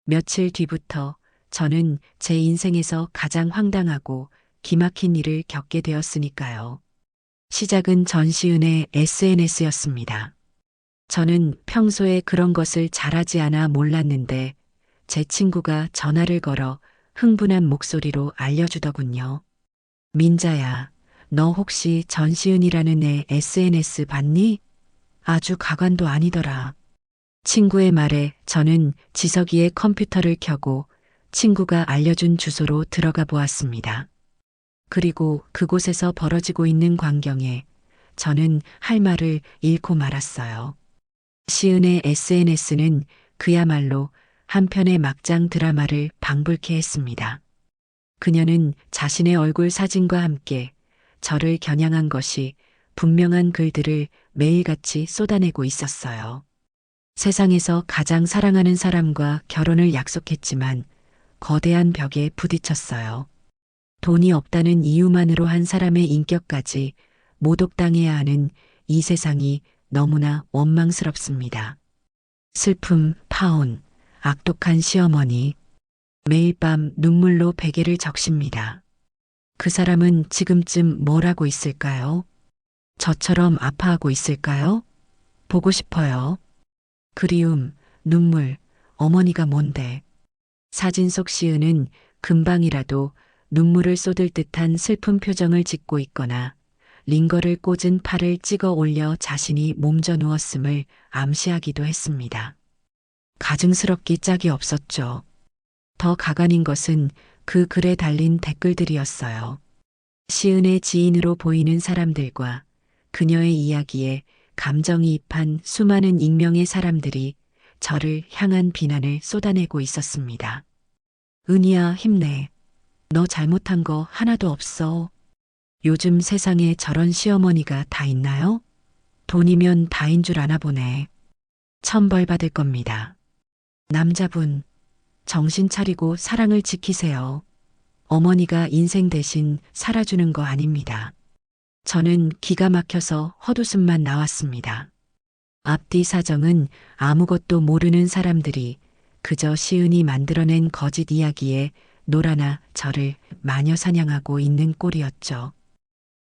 며칠 뒤부터 저는 제 인생에서 가장 황당하고 기막힌 일을 겪게 되었으니까요. 시작은 전시은의 SNS였습니다. 저는 평소에 그런 것을 잘하지 않아 몰랐는데 제 친구가 전화를 걸어 흥분한 목소리로 알려주더군요. 민자야, 너 혹시 전시은이라는 애 SNS 봤니? 아주 가관도 아니더라. 친구의 말에 저는 지석이의 컴퓨터를 켜고 친구가 알려준 주소로 들어가 보았습니다. 그리고 그곳에서 벌어지고 있는 광경에 저는 할 말을 잃고 말았어요. 시은의 SNS는 그야말로 한편의 막장 드라마를 방불케 했습니다. 그녀는 자신의 얼굴 사진과 함께 저를 겨냥한 것이 분명한 글들을 매일같이 쏟아내고 있었어요. 세상에서 가장 사랑하는 사람과 결혼을 약속했지만 거대한 벽에 부딪혔어요. 돈이 없다는 이유만으로 한 사람의 인격까지 모독당해야 하는 이 세상이 너무나 원망스럽습니다. 슬픔, 파혼, 악독한 시어머니, 매일 밤 눈물로 베개를 적십니다. 그 사람은 지금쯤 뭘 하고 있을까요? 저처럼 아파하고 있을까요? 보고 싶어요. 그리움, 눈물, 어머니가 뭔데? 사진 속 시은은 금방이라도 눈물을 쏟을 듯한 슬픈 표정을 짓고 있거나 링거를 꽂은 팔을 찍어 올려 자신이 몸져 누웠음을 암시하기도 했습니다. 가증스럽기 짝이 없었죠. 더 가관인 것은 그 글에 달린 댓글들이었어요. 시은의 지인으로 보이는 사람들과 그녀의 이야기에 감정이입한 수많은 익명의 사람들이 저를 향한 비난을 쏟아내고 있었습니다. 은희야, 힘내. 너 잘못한 거 하나도 없어. 요즘 세상에 저런 시어머니가 다 있나요? 돈이면 다인 줄 아나 보네. 천벌 받을 겁니다. 남자분, 정신 차리고 사랑을 지키세요. 어머니가 인생 대신 살아주는 거 아닙니다. 저는 기가 막혀서 헛웃음만 나왔습니다. 앞뒤 사정은 아무것도 모르는 사람들이 그저 시은이 만들어낸 거짓 이야기에 놀아나 저를 마녀 사냥하고 있는 꼴이었죠.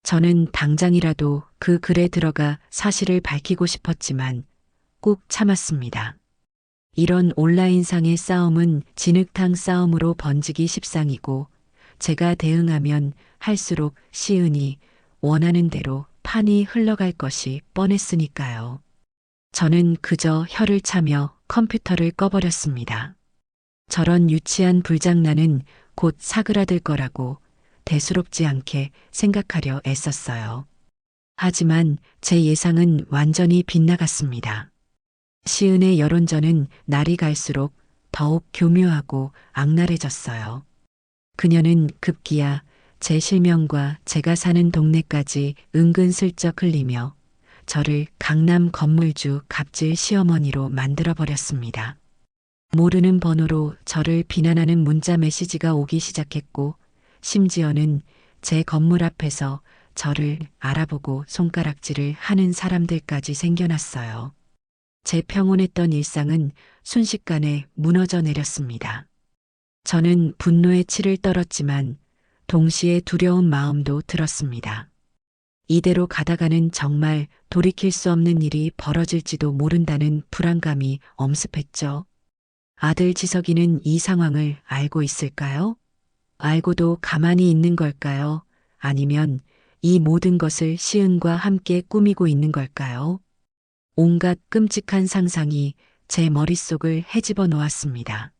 저는 당장이라도 그 글에 들어가 사실을 밝히고 싶었지만 꾹 참았습니다. 이런 온라인상의 싸움은 진흙탕 싸움으로 번지기 십상이고 제가 대응하면 할수록 시은이 원하는 대로 판이 흘러갈 것이 뻔했으니까요. 저는 그저 혀를 차며 컴퓨터를 꺼버렸습니다. 저런 유치한 불장난은 곧 사그라들 거라고 대수롭지 않게 생각하려 애썼어요. 하지만 제 예상은 완전히 빗나갔습니다. 시은의 여론전은 날이 갈수록 더욱 교묘하고 악랄해졌어요. 그녀는 급기야 제 실명과 제가 사는 동네까지 은근슬쩍 흘리며 저를 강남 건물주 갑질 시어머니로 만들어버렸습니다. 모르는 번호로 저를 비난하는 문자 메시지가 오기 시작했고 심지어는 제 건물 앞에서 저를 알아보고 손가락질을 하는 사람들까지 생겨났어요. 제 평온했던 일상은 순식간에 무너져 내렸습니다. 저는 분노의 치를 떨었지만 동시에 두려운 마음도 들었습니다. 이대로 가다가는 정말 돌이킬 수 없는 일이 벌어질지도 모른다는 불안감이 엄습했죠. 아들 지석이는 이 상황을 알고 있을까요? 알고도 가만히 있는 걸까요? 아니면 이 모든 것을 시은과 함께 꾸미고 있는 걸까요? 온갖 끔찍한 상상이 제 머릿속을 헤집어 놓았습니다.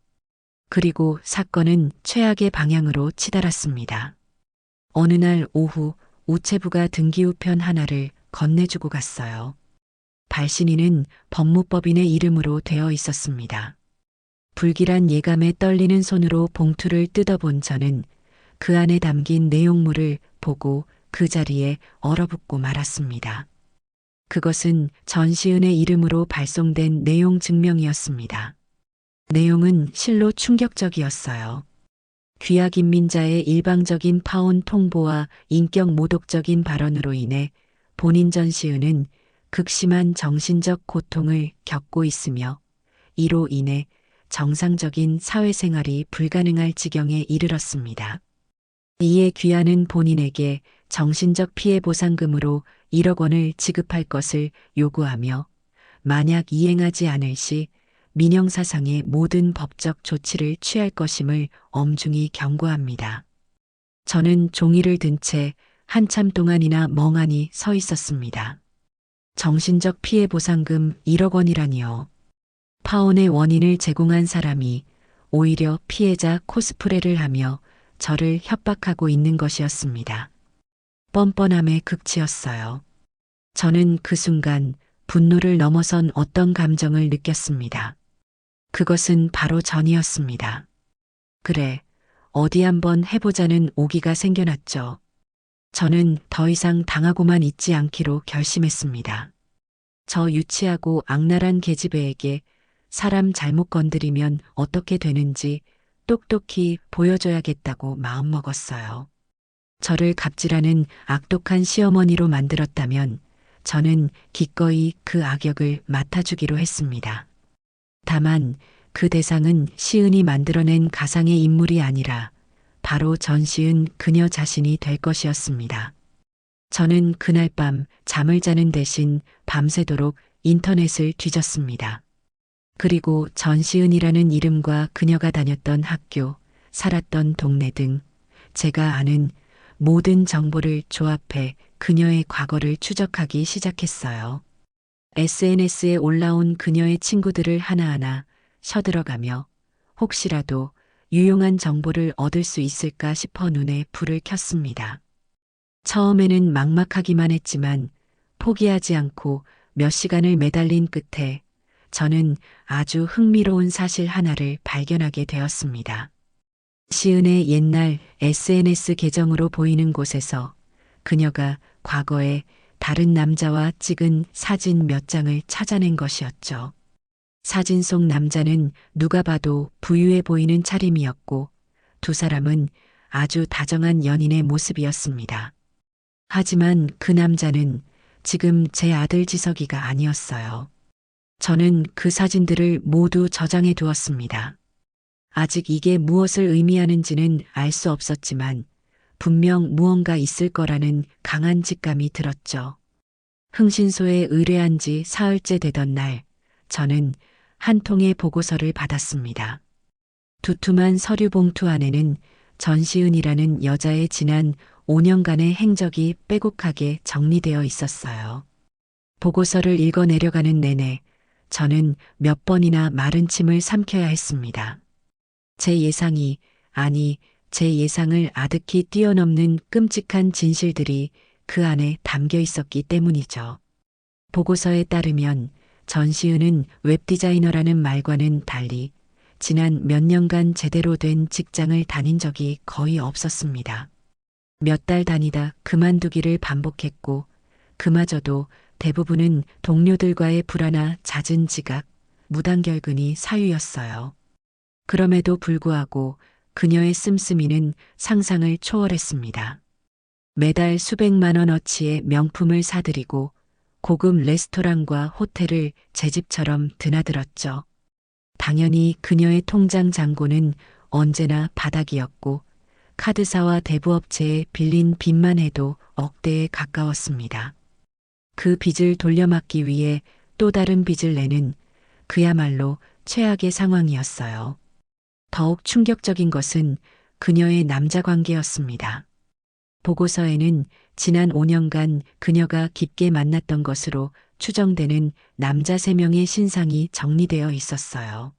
그리고 사건은 최악의 방향으로 치달았습니다. 어느 날 오후 우체부가 등기우편 하나를 건네주고 갔어요. 발신인은 법무법인의 이름으로 되어 있었습니다. 불길한 예감에 떨리는 손으로 봉투를 뜯어본 저는 그 안에 담긴 내용물을 보고 그 자리에 얼어붙고 말았습니다. 그것은 전시은의 이름으로 발송된 내용 증명이었습니다. 내용은 실로 충격적이었어요. 귀하 김민자의 일방적인 파혼 통보와 인격 모독적인 발언으로 인해 본인 전시은은 극심한 정신적 고통을 겪고 있으며 이로 인해 정상적인 사회생활이 불가능할 지경에 이르렀습니다. 이에 귀하는 본인에게 정신적 피해 보상금으로 1억 원을 지급할 것을 요구하며 만약 이행하지 않을 시 민형사상의 모든 법적 조치를 취할 것임을 엄중히 경고합니다. 저는 종이를 든 채 한참 동안이나 멍하니 서 있었습니다. 정신적 피해 보상금 1억 원이라니요. 파혼의 원인을 제공한 사람이 오히려 피해자 코스프레를 하며 저를 협박하고 있는 것이었습니다. 뻔뻔함의 극치였어요. 저는 그 순간 분노를 넘어선 어떤 감정을 느꼈습니다. 그것은 바로 전이었습니다. 그래, 어디 한번 해보자는 오기가 생겨났죠. 저는 더 이상 당하고만 있지 않기로 결심했습니다. 저 유치하고 악랄한 계집애에게 사람 잘못 건드리면 어떻게 되는지 똑똑히 보여줘야겠다고 마음먹었어요. 저를 갑질하는 악독한 시어머니로 만들었다면 저는 기꺼이 그 악역을 맡아주기로 했습니다. 다만 그 대상은 시은이 만들어낸 가상의 인물이 아니라 바로 전시은 그녀 자신이 될 것이었습니다. 저는 그날 밤 잠을 자는 대신 밤새도록 인터넷을 뒤졌습니다. 그리고 전시은이라는 이름과 그녀가 다녔던 학교, 살았던 동네 등 제가 아는 모든 정보를 조합해 그녀의 과거를 추적하기 시작했어요. SNS에 올라온 그녀의 친구들을 하나하나 쳐들어가며 혹시라도 유용한 정보를 얻을 수 있을까 싶어 눈에 불을 켰습니다. 처음에는 막막하기만 했지만 포기하지 않고 몇 시간을 매달린 끝에 저는 아주 흥미로운 사실 하나를 발견하게 되었습니다. 시은의 옛날 SNS 계정으로 보이는 곳에서 그녀가 과거에 다른 남자와 찍은 사진 몇 장을 찾아낸 것이었죠. 사진 속 남자는 누가 봐도 부유해 보이는 차림이었고 두 사람은 아주 다정한 연인의 모습이었습니다. 하지만 그 남자는 지금 제 아들 지석이가 아니었어요. 저는 그 사진들을 모두 저장해 두었습니다. 아직 이게 무엇을 의미하는지는 알 수 없었지만 분명 무언가 있을 거라는 강한 직감이 들었죠. 흥신소에 의뢰한 지 사흘째 되던 날, 저는 한 통의 보고서를 받았습니다. 두툼한 서류 봉투 안에는 전시은이라는 여자의 지난 5년간의 행적이 빼곡하게 정리되어 있었어요. 보고서를 읽어 내려가는 내내 저는 몇 번이나 마른 침을 삼켜야 했습니다. 제 예상이, 아니, 제 예상을 아득히 뛰어넘는 끔찍한 진실들이 그 안에 담겨 있었기 때문이죠. 보고서에 따르면 전시은은 웹디자이너라는 말과는 달리 지난 몇 년간 제대로 된 직장을 다닌 적이 거의 없었습니다. 몇 달 다니다 그만두기를 반복했고 그마저도 대부분은 동료들과의 불화나 잦은 지각, 무단결근이 사유였어요. 그럼에도 불구하고 그녀의 씀씀이는 상상을 초월했습니다. 매달 수백만 원어치의 명품을 사들이고 고급 레스토랑과 호텔을 제 집처럼 드나들었죠. 당연히 그녀의 통장 잔고는 언제나 바닥이었고 카드사와 대부업체에 빌린 빚만 해도 억대에 가까웠습니다. 그 빚을 돌려막기 위해 또 다른 빚을 내는 그야말로 최악의 상황이었어요. 더욱 충격적인 것은 그녀의 남자 관계였습니다. 보고서에는 지난 5년간 그녀가 깊게 만났던 것으로 추정되는 남자 3명의 신상이 정리되어 있었어요.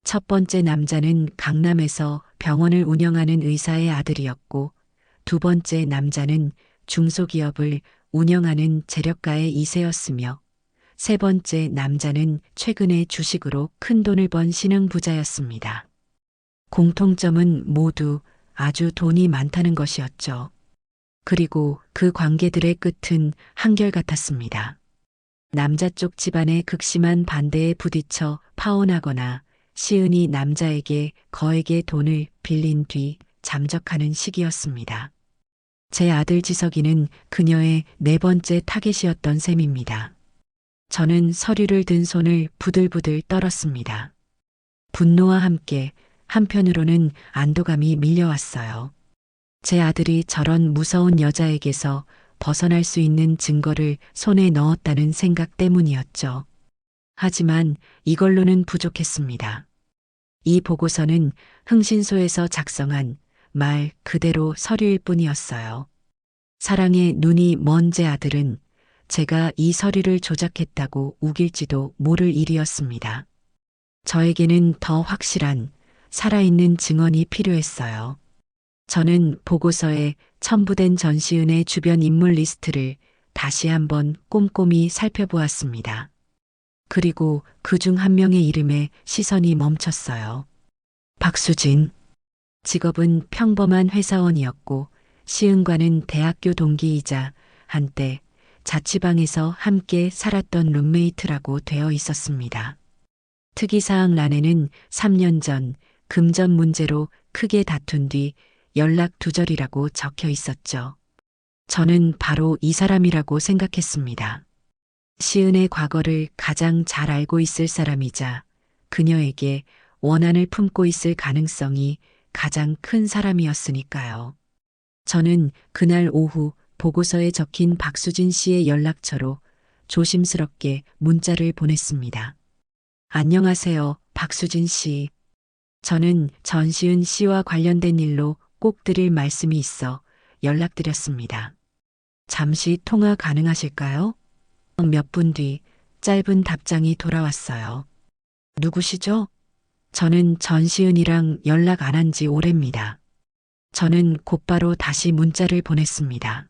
첫 번째 남자는 강남에서 병원을 운영하는 의사의 아들이었고 두 번째 남자는 중소기업을 운영하는 재력가의 2세였으며 세 번째 남자는 최근에 주식으로 큰 돈을 번 신흥부자였습니다. 공통점은 모두 아주 돈이 많다는 것이었죠. 그리고 그 관계들의 끝은 한결같았습니다. 남자 쪽 집안의 극심한 반대에 부딪혀 파혼하거나 시은이 남자에게 거액의 돈을 빌린 뒤 잠적하는 시기였습니다. 제 아들 지석이는 그녀의 4번째 타겟이었던 셈입니다. 저는 서류를 든 손을 부들부들 떨었습니다. 분노와 함께 한편으로는 안도감이 밀려왔어요. 제 아들이 저런 무서운 여자에게서 벗어날 수 있는 증거를 손에 넣었다는 생각 때문이었죠. 하지만 이걸로는 부족했습니다. 이 보고서는 흥신소에서 작성한 말 그대로 서류일 뿐이었어요. 사랑의 눈이 먼 제 아들은 제가 이 서류를 조작했다고 우길지도 모를 일이었습니다. 저에게는 더 확실한 살아있는 증언이 필요했어요. 저는 보고서에 첨부된 전시은의 주변 인물 리스트를 다시 한번 꼼꼼히 살펴보았습니다. 그리고 그중 한 명의 이름에 시선이 멈췄어요. 박수진. 직업은 평범한 회사원이었고 시은과는 대학교 동기이자 한때 자취방에서 함께 살았던 룸메이트라고 되어 있었습니다. 특이사항 란에는 3년 전 금전 문제로 크게 다툰 뒤 연락 두절이라고 적혀 있었죠. 저는 바로 이 사람이라고 생각했습니다. 시은의 과거를 가장 잘 알고 있을 사람이자 그녀에게 원한을 품고 있을 가능성이 가장 큰 사람이었으니까요. 저는 그날 오후 보고서에 적힌 박수진 씨의 연락처로 조심스럽게 문자를 보냈습니다. 안녕하세요, 박수진 씨. 저는 전시은 씨와 관련된 일로 꼭 드릴 말씀이 있어 연락드렸습니다. 잠시 통화 가능하실까요? 몇 분 뒤 짧은 답장이 돌아왔어요. 누구시죠? 저는 전시은이랑 연락 안 한 지 오래입니다. 저는 곧바로 다시 문자를 보냈습니다.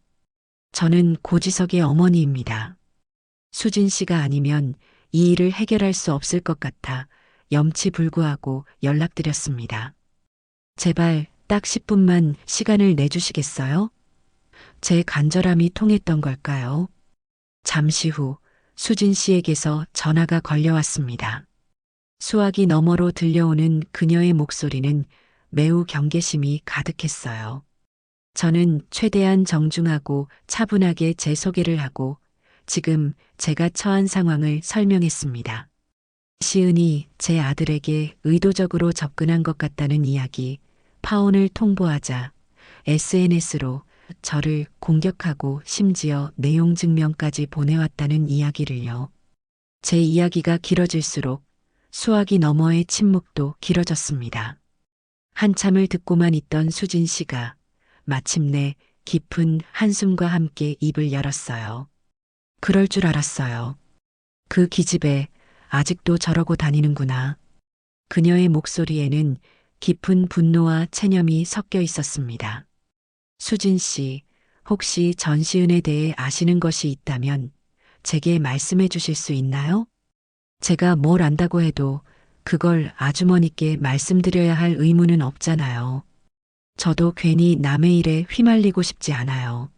저는 고지석의 어머니입니다. 수진 씨가 아니면 이 일을 해결할 수 없을 것 같아 염치불구하고 연락드렸습니다. 제발 딱 10분만 시간을 내주시겠어요? 제 간절함이 통했던 걸까요? 잠시 후 수진 씨에게서 전화가 걸려왔습니다. 수화기 너머로 들려오는 그녀의 목소리는 매우 경계심이 가득했어요. 저는 최대한 정중하고 차분하게 제 소개를 하고 지금 제가 처한 상황을 설명했습니다. 시은이 제 아들에게 의도적으로 접근한 것 같다는 이야기, 파혼을 통보하자 SNS로 저를 공격하고 심지어 내용 증명까지 보내왔다는 이야기를요. 제 이야기가 길어질수록 수화기 너머의 침묵도 길어졌습니다. 한참을 듣고만 있던 수진 씨가 마침내 깊은 한숨과 함께 입을 열었어요. 그럴 줄 알았어요. 그 기집애 아직도 저러고 다니는구나. 그녀의 목소리에는 깊은 분노와 체념이 섞여 있었습니다. 수진 씨, 혹시 전시은에 대해 아시는 것이 있다면 제게 말씀해 주실 수 있나요? 제가 뭘 안다고 해도 그걸 아주머니께 말씀드려야 할 의무는 없잖아요. 저도 괜히 남의 일에 휘말리고 싶지 않아요.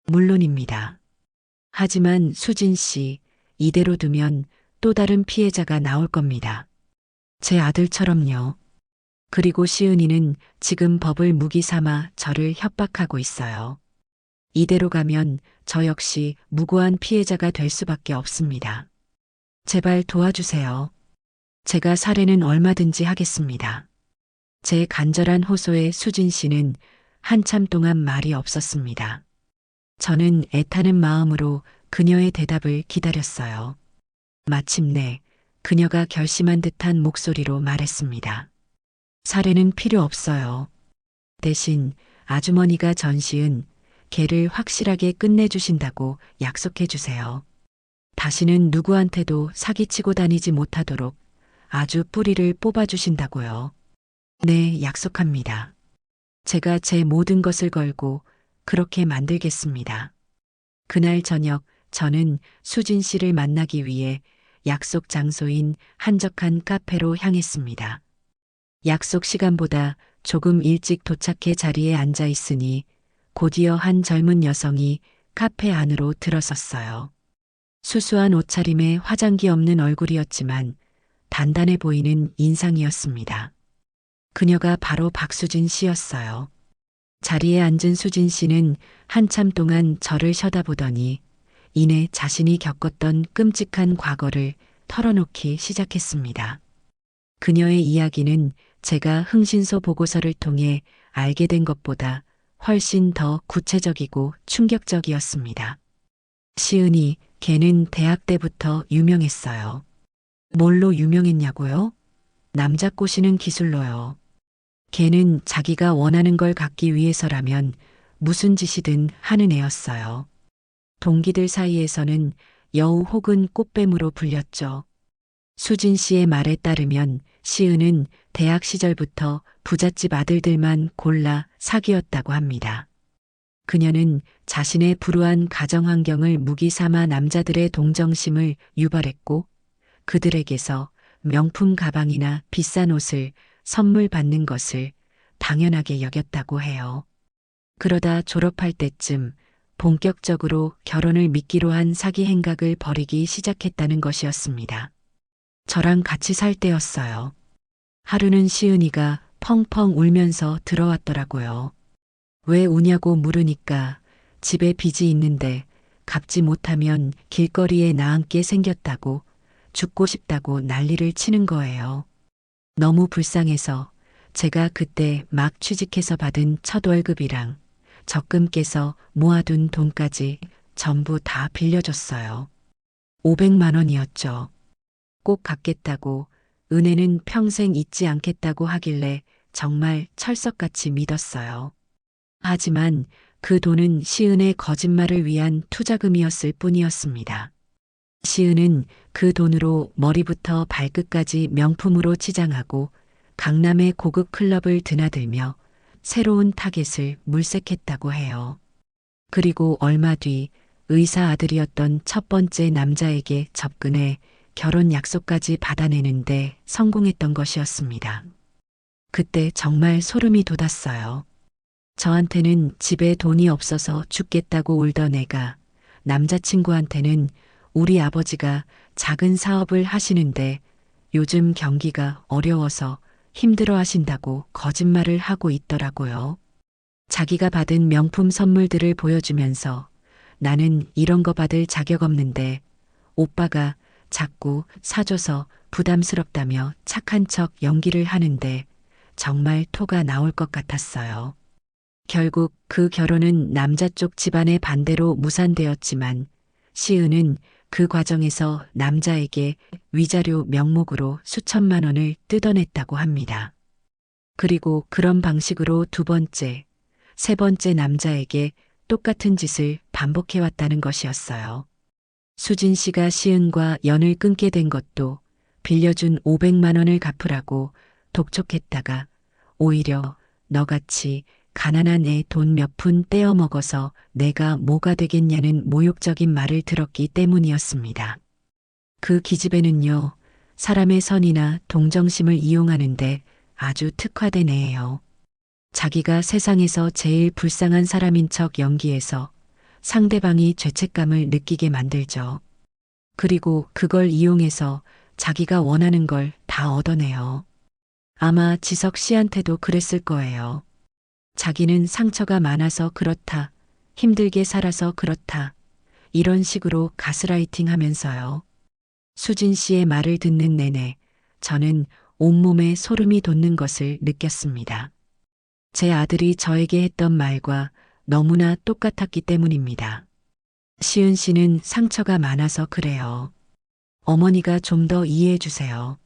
물론입니다. 하지만 수진 씨, 이대로 두면 또 다른 피해자가 나올 겁니다. 제 아들처럼요. 그리고 시은이는 지금 법을 무기 삼아 저를 협박하고 있어요. 이대로 가면 저 역시 무고한 피해자가 될 수밖에 없습니다. 제발 도와주세요. 제가 사례는 얼마든지 하겠습니다. 제 간절한 호소에 수진 씨는 한참 동안 말이 없었습니다. 저는 애타는 마음으로 그녀의 대답을 기다렸어요. 마침내 그녀가 결심한 듯한 목소리로 말했습니다. 사례는 필요 없어요. 대신 아주머니가 전시은 걔를 확실하게 끝내주신다고 약속해 주세요. 다시는 누구한테도 사기치고 다니지 못하도록 아주 뿌리를 뽑아주신다고요. 네, 약속합니다. 제가 제 모든 것을 걸고 그렇게 만들겠습니다. 그날 저녁 저는 수진 씨를 만나기 위해 약속 장소인 한적한 카페로 향했습니다. 약속 시간보다 조금 일찍 도착해 자리에 앉아 있으니 곧이어 한 젊은 여성이 카페 안으로 들어섰어요. 수수한 옷차림에 화장기 없는 얼굴이었지만 단단해 보이는 인상이었습니다. 그녀가 바로 박수진 씨였어요. 자리에 앉은 수진 씨는 한참 동안 저를 쳐다보더니 이내 자신이 겪었던 끔찍한 과거를 털어놓기 시작했습니다. 그녀의 이야기는 제가 흥신소 보고서를 통해 알게 된 것보다 훨씬 더 구체적이고 충격적이었습니다. 시은이 걔는 대학 때부터 유명했어요. 뭘로 유명했냐고요? 남자 꼬시는 기술로요. 걔는 자기가 원하는 걸 갖기 위해서라면 무슨 짓이든 하는 애였어요. 동기들 사이에서는 여우 혹은 꽃뱀으로 불렸죠. 수진 씨의 말에 따르면 시은은 대학 시절부터 부잣집 아들들만 골라 사귀었다고 합니다. 그녀는 자신의 불우한 가정 환경을 무기 삼아 남자들의 동정심을 유발했고 그들에게서 명품 가방이나 비싼 옷을 선물 받는 것을 당연하게 여겼다고 해요. 그러다 졸업할 때쯤 본격적으로 결혼을 미끼로 한 사기 행각을 벌이기 시작했다는 것이었습니다. 저랑 같이 살 때였어요. 하루는 시은이가 펑펑 울면서 들어왔더라고요. 왜 우냐고 물으니까 집에 빚이 있는데 갚지 못하면 길거리에 나앉게 생겼다고 죽고 싶다고 난리를 치는 거예요. 너무 불쌍해서 제가 그때 막 취직해서 받은 첫 월급이랑 적금 깨서 모아둔 돈까지 전부 다 빌려줬어요. 500만 원이었죠. 꼭 갚겠다고 은혜는 평생 잊지 않겠다고 하길래 정말 철석같이 믿었어요. 하지만 그 돈은 시은의 거짓말을 위한 투자금이었을 뿐이었습니다. 시은은 그 돈으로 머리부터 발끝까지 명품으로 치장하고 강남의 고급 클럽을 드나들며 새로운 타겟을 물색했다고 해요. 그리고 얼마 뒤 의사 아들이었던 첫 번째 남자에게 접근해 결혼 약속까지 받아내는데 성공했던 것이었습니다. 그때 정말 소름이 돋았어요. 저한테는 집에 돈이 없어서 죽겠다고 울던 애가 남자친구한테는 우리 아버지가 작은 사업을 하시는데 요즘 경기가 어려워서 힘들어 하신다고 거짓말을 하고 있더라고요. 자기가 받은 명품 선물들을 보여주면서 나는 이런 거 받을 자격 없는데 오빠가 자꾸 사줘서 부담스럽다며 착한 척 연기를 하는데 정말 토가 나올 것 같았어요. 결국 그 결혼은 남자 쪽 집안의 반대로 무산되었지만 시은은 그 과정에서 남자에게 위자료 명목으로 수천만 원을 뜯어냈다고 합니다. 그리고 그런 방식으로 두 번째, 세 번째 남자에게 똑같은 짓을 반복해왔다는 것이었어요. 수진 씨가 시은과 연을 끊게 된 것도 빌려준 500만 원을 갚으라고 독촉했다가 오히려 너같이 가난한 애 돈 몇 푼 떼어 먹어서 내가 뭐가 되겠냐는 모욕적인 말을 들었기 때문이었습니다. 그 기집애는요, 사람의 선이나 동정심을 이용하는데 아주 특화된 애예요. 자기가 세상에서 제일 불쌍한 사람인 척 연기해서 상대방이 죄책감을 느끼게 만들죠. 그리고 그걸 이용해서 자기가 원하는 걸 다 얻어내요. 아마 지석 씨한테도 그랬을 거예요. 자기는 상처가 많아서 그렇다, 힘들게 살아서 그렇다, 이런 식으로 가스라이팅 하면서요. 수진 씨의 말을 듣는 내내 저는 온몸에 소름이 돋는 것을 느꼈습니다. 제 아들이 저에게 했던 말과 너무나 똑같았기 때문입니다. 시은 씨는 상처가 많아서 그래요. 어머니가 좀 더 이해해 주세요.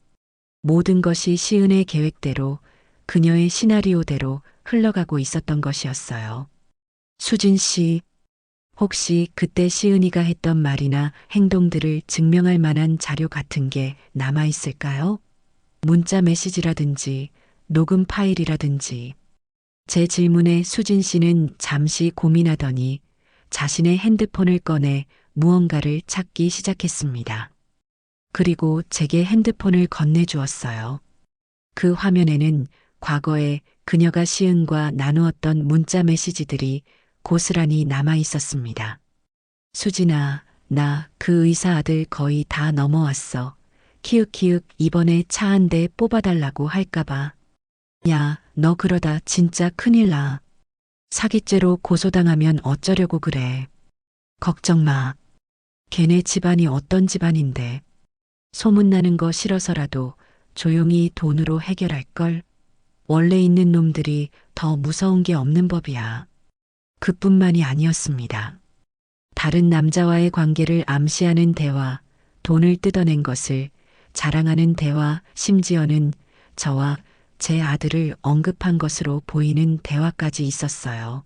모든 것이 시은의 계획대로, 그녀의 시나리오대로 흘러가고 있었던 것이었어요. 수진 씨, 혹시 그때 시은이가 했던 말이나 행동들을 증명할 만한 자료 같은 게 남아 있을까요? 문자 메시지라든지 녹음 파일이라든지. 제 질문에 수진 씨는 잠시 고민하더니 자신의 핸드폰을 꺼내 무언가를 찾기 시작했습니다. 그리고 제게 핸드폰을 건네주었어요. 그 화면에는 과거에 그녀가 시은과 나누었던 문자 메시지들이 고스란히 남아 있었습니다. 수진아, 나 그 의사 아들 거의 다 넘어왔어. 키읔키읔 이번에 차 한 대 뽑아달라고 할까봐. 야, 너 그러다 진짜 큰일 나. 사기죄로 고소당하면 어쩌려고 그래. 걱정 마. 걔네 집안이 어떤 집안인데. 소문나는 거 싫어서라도 조용히 돈으로 해결할걸. 원래 있는 놈들이 더 무서운 게 없는 법이야. 그뿐만이 아니었습니다. 다른 남자와의 관계를 암시하는 대화, 돈을 뜯어낸 것을 자랑하는 대화, 심지어는 저와 제 아들을 언급한 것으로 보이는 대화까지 있었어요.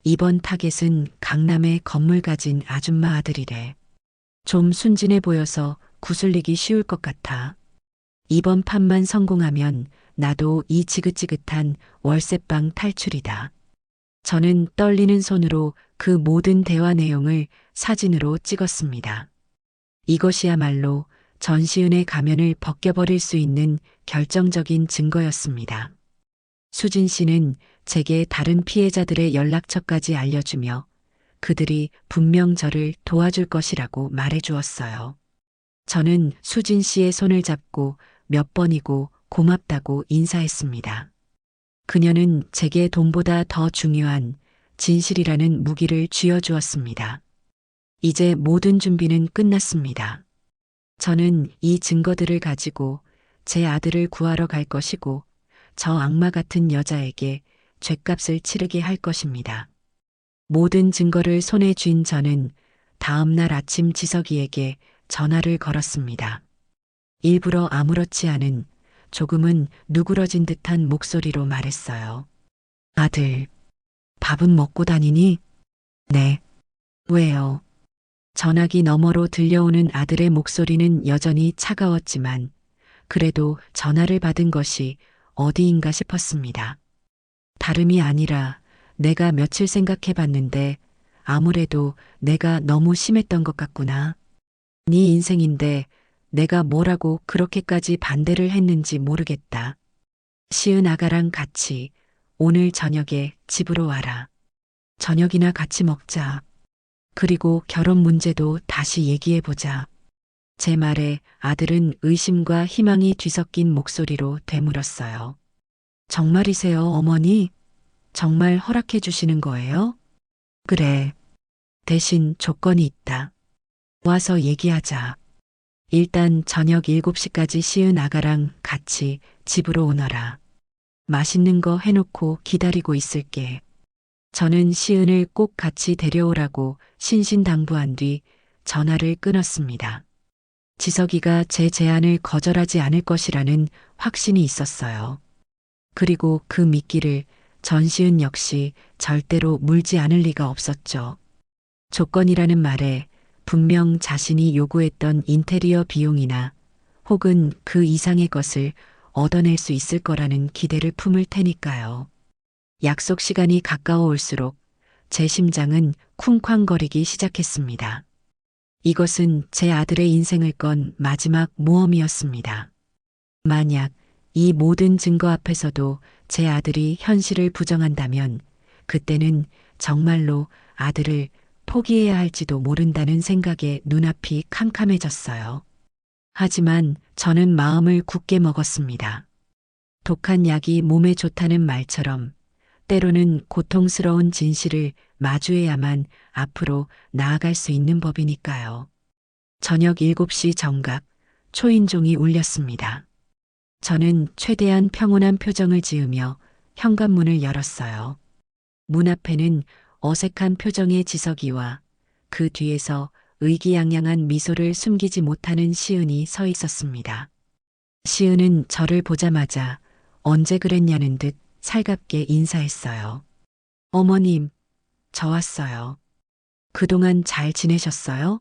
이번 타겟은 강남에 건물 가진 아줌마 아들이래. 좀 순진해 보여서 구슬리기 쉬울 것 같아. 이번 판만 성공하면 나도 이 지긋지긋한 월세방 탈출이다. 저는 떨리는 손으로 그 모든 대화 내용을 사진으로 찍었습니다. 이것이야말로 전시은의 가면을 벗겨버릴 수 있는 결정적인 증거였습니다. 수진 씨는 제게 다른 피해자들의 연락처까지 알려주며 그들이 분명 저를 도와줄 것이라고 말해주었어요. 저는 수진 씨의 손을 잡고 몇 번이고 고맙다고 인사했습니다. 그녀는 제게 돈보다 더 중요한 진실이라는 무기를 쥐어주었습니다. 이제 모든 준비는 끝났습니다. 저는 이 증거들을 가지고 제 아들을 구하러 갈 것이고 저 악마 같은 여자에게 죗값을 치르게 할 것입니다. 모든 증거를 손에 쥔 저는 다음 날 아침 지석이에게 전화를 걸었습니다. 일부러 아무렇지 않은 조금은 누그러진 듯한 목소리로 말했어요. 아들, 밥은 먹고 다니니? 네. 왜요? 전화기 너머로 들려오는 아들의 목소리는 여전히 차가웠지만 그래도 전화를 받은 것이 어디인가 싶었습니다. 다름이 아니라 내가 며칠 생각해 봤는데 아무래도 내가 너무 심했던 것 같구나. 네 인생인데 내가 뭐라고 그렇게까지 반대를 했는지 모르겠다. 시은 아가랑 같이 오늘 저녁에 집으로 와라. 저녁이나 같이 먹자. 그리고 결혼 문제도 다시 얘기해보자. 제 말에 아들은 의심과 희망이 뒤섞인 목소리로 되물었어요. 정말이세요, 어머니? 정말 허락해 주시는 거예요? 그래. 대신 조건이 있다. 와서 얘기하자. 일단 저녁 7시까지 시은 아가랑 같이 집으로 오너라. 맛있는 거 해놓고 기다리고 있을게. 저는 시은을 꼭 같이 데려오라고 신신당부한 뒤 전화를 끊었습니다. 지석이가 제 제안을 거절하지 않을 것이라는 확신이 있었어요. 그리고 그 미끼를 전시은 역시 절대로 물지 않을 리가 없었죠. 조건이라는 말에 분명 자신이 요구했던 인테리어 비용이나 혹은 그 이상의 것을 얻어낼 수 있을 거라는 기대를 품을 테니까요. 약속 시간이 가까워올수록 제 심장은 쿵쾅거리기 시작했습니다. 이것은 제 아들의 인생을 건 마지막 모험이었습니다. 만약 이 모든 증거 앞에서도 제 아들이 현실을 부정한다면 그때는 정말로 아들을 포기해야 할지도 모른다는 생각에 눈앞이 캄캄해졌어요. 하지만 저는 마음을 굳게 먹었습니다. 독한 약이 몸에 좋다는 말처럼 때로는 고통스러운 진실을 마주해야만 앞으로 나아갈 수 있는 법이니까요. 저녁 7시 정각 초인종이 울렸습니다. 저는 최대한 평온한 표정을 지으며 현관문을 열었어요. 문 앞에는 어색한 표정의 지석이와 그 뒤에서 의기양양한 미소를 숨기지 못하는 시은이 서 있었습니다. 시은은 저를 보자마자 언제 그랬냐는 듯 살갑게 인사했어요. 어머님, 저 왔어요. 그동안 잘 지내셨어요?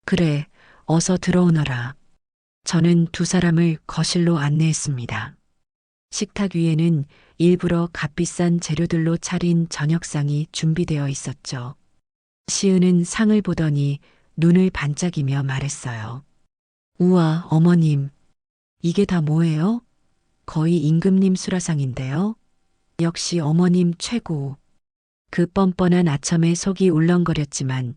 그래, 어서 들어오너라. 저는 두 사람을 거실로 안내했습니다. 식탁 위에는 일부러 값비싼 재료들로 차린 저녁상이 준비되어 있었죠. 시은은 상을 보더니 눈을 반짝이며 말했어요. 우와, 어머님. 이게 다 뭐예요? 거의 임금님 수라상인데요. 역시 어머님 최고. 그 뻔뻔한 아첨에 속이 울렁거렸지만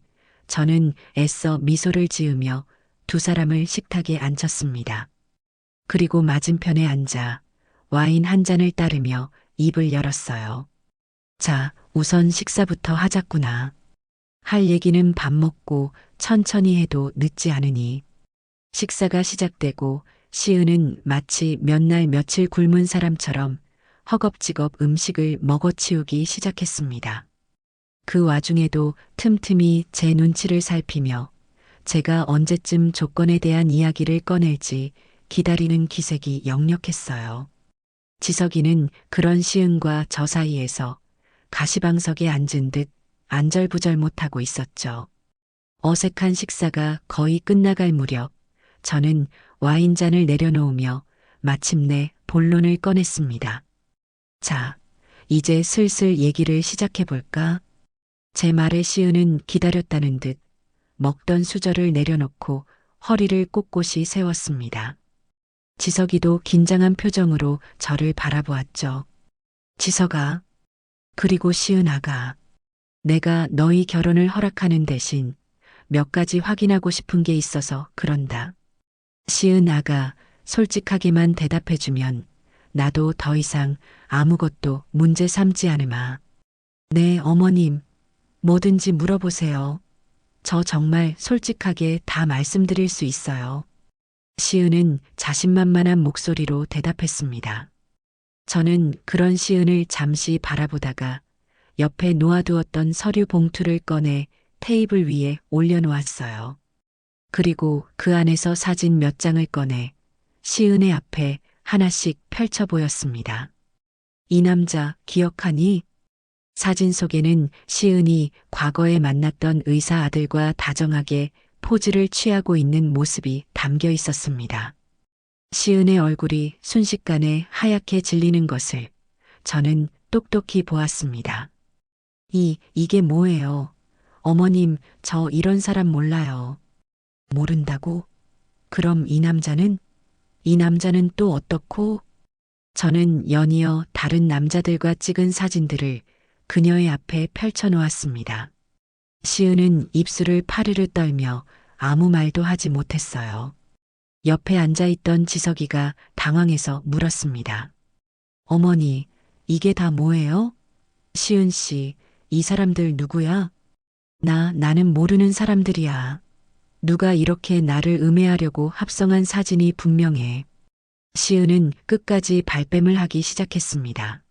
저는 애써 미소를 지으며 두 사람을 식탁에 앉혔습니다. 그리고 맞은편에 앉아 와인 한 잔을 따르며 입을 열었어요. 자, 우선 식사부터 하자꾸나. 할 얘기는 밥 먹고 천천히 해도 늦지 않으니. 식사가 시작되고 시은은 마치 몇 날 며칠 굶은 사람처럼 허겁지겁 음식을 먹어치우기 시작했습니다. 그 와중에도 틈틈이 제 눈치를 살피며 제가 언제쯤 조건에 대한 이야기를 꺼낼지 기다리는 기색이 역력했어요. 지석이는 그런 시은과 저 사이에서 가시방석에 앉은 듯 안절부절 못하고 있었죠. 어색한 식사가 거의 끝나갈 무렵 저는 와인잔을 내려놓으며 마침내 본론을 꺼냈습니다. 자, 이제 슬슬 얘기를 시작해 볼까? 제 말에 시은은 기다렸다는 듯 먹던 수저를 내려놓고 허리를 꼿꼿이 세웠습니다. 지석이도 긴장한 표정으로 저를 바라보았죠. 지석아, 그리고 시은 아가, 내가 너희 결혼을 허락하는 대신 몇 가지 확인하고 싶은 게 있어서 그런다. 시은 아가 솔직하게만 대답해주면 나도 더 이상 아무것도 문제 삼지 않으마. 네, 어머님, 뭐든지 물어보세요. 저 정말 솔직하게 다 말씀드릴 수 있어요. 시은은 자신만만한 목소리로 대답했습니다. 저는 그런 시은을 잠시 바라보다가 옆에 놓아두었던 서류 봉투를 꺼내 테이블 위에 올려놓았어요. 그리고 그 안에서 사진 몇 장을 꺼내 시은의 앞에 하나씩 펼쳐 보였습니다. 이 남자 기억하니? 사진 속에는 시은이 과거에 만났던 의사 아들과 다정하게 포즈를 취하고 있는 모습이 담겨 있었습니다. 시은의 얼굴이 순식간에 하얗게 질리는 것을 저는 똑똑히 보았습니다. 이게 뭐예요? 어머님, 저 이런 사람 몰라요. 모른다고? 그럼 이 남자는 또 어떻고? 저는 연이어 다른 남자들과 찍은 사진들을 그녀의 앞에 펼쳐놓았습니다. 시은은 입술을 파르르 떨며 아무 말도 하지 못했어요. 옆에 앉아있던 지석이가 당황해서 물었습니다. 어머니, 이게 다 뭐예요? 시은 씨, 이 사람들 누구야? 나는 모르는 사람들이야. 누가 이렇게 나를 음해하려고 합성한 사진이 분명해. 시은은 끝까지 발뺌을 하기 시작했습니다.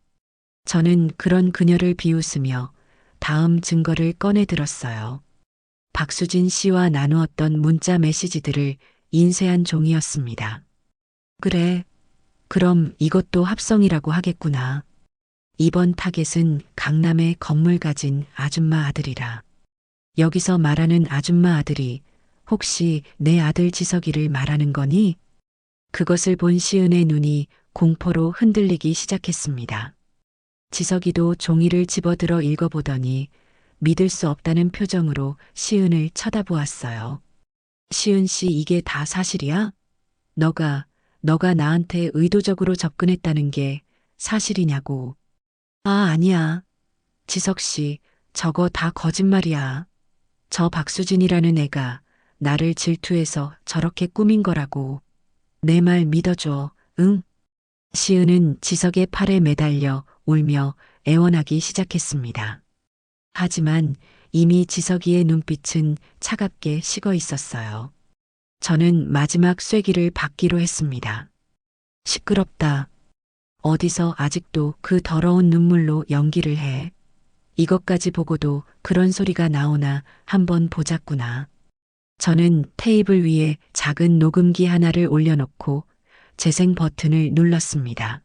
저는 그런 그녀를 비웃으며 다음 증거를 꺼내 들었어요. 박수진 씨와 나누었던 문자 메시지들을 인쇄한 종이었습니다. 그래, 그럼 이것도 합성이라고 하겠구나. 이번 타겟은 강남에 건물 가진 아줌마 아들이라. 여기서 말하는 아줌마 아들이 혹시 내 아들 지석이를 말하는 거니? 그것을 본 시은의 눈이 공포로 흔들리기 시작했습니다. 지석이도 종이를 집어들어 읽어보더니 믿을 수 없다는 표정으로 시은을 쳐다보았어요. 시은 씨, 이게 다 사실이야? 너가 나한테 의도적으로 접근했다는 게 사실이냐고. 아니야. 지석 씨, 저거 다 거짓말이야. 저 박수진이라는 애가 나를 질투해서 저렇게 꾸민 거라고. 내 말 믿어줘, 응? 시은은 지석의 팔에 매달려 울며 애원하기 시작했습니다. 하지만 이미 지석이의 눈빛은 차갑게 식어 있었어요. 저는 마지막 쐐기를 박기로 했습니다. 시끄럽다. 어디서 아직도 그 더러운 눈물로 연기를 해. 이것까지 보고도 그런 소리가 나오나 한번 보자꾸나. 저는 테이블 위에 작은 녹음기 하나를 올려놓고 재생 버튼을 눌렀습니다.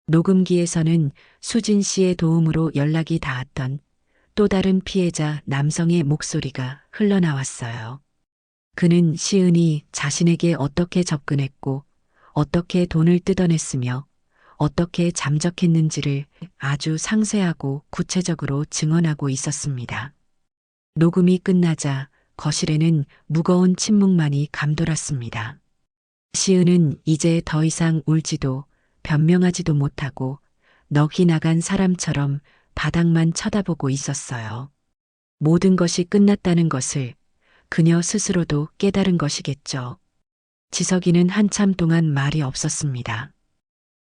녹음기에서는 수진 씨의 도움으로 연락이 닿았던 또 다른 피해자 남성의 목소리가 흘러나왔어요. 그는 시은이 자신에게 어떻게 접근했고 어떻게 돈을 뜯어냈으며 어떻게 잠적했는지를 아주 상세하고 구체적으로 증언하고 있었습니다. 녹음이 끝나자 거실에는 무거운 침묵만이 감돌았습니다. 시은은 이제 더 이상 울지도 변명하지도 못하고 넋이 나간 사람처럼 바닥만 쳐다보고 있었어요. 모든 것이 끝났다는 것을 그녀 스스로도 깨달은 것이겠죠. 지석이는 한참 동안 말이 없었습니다.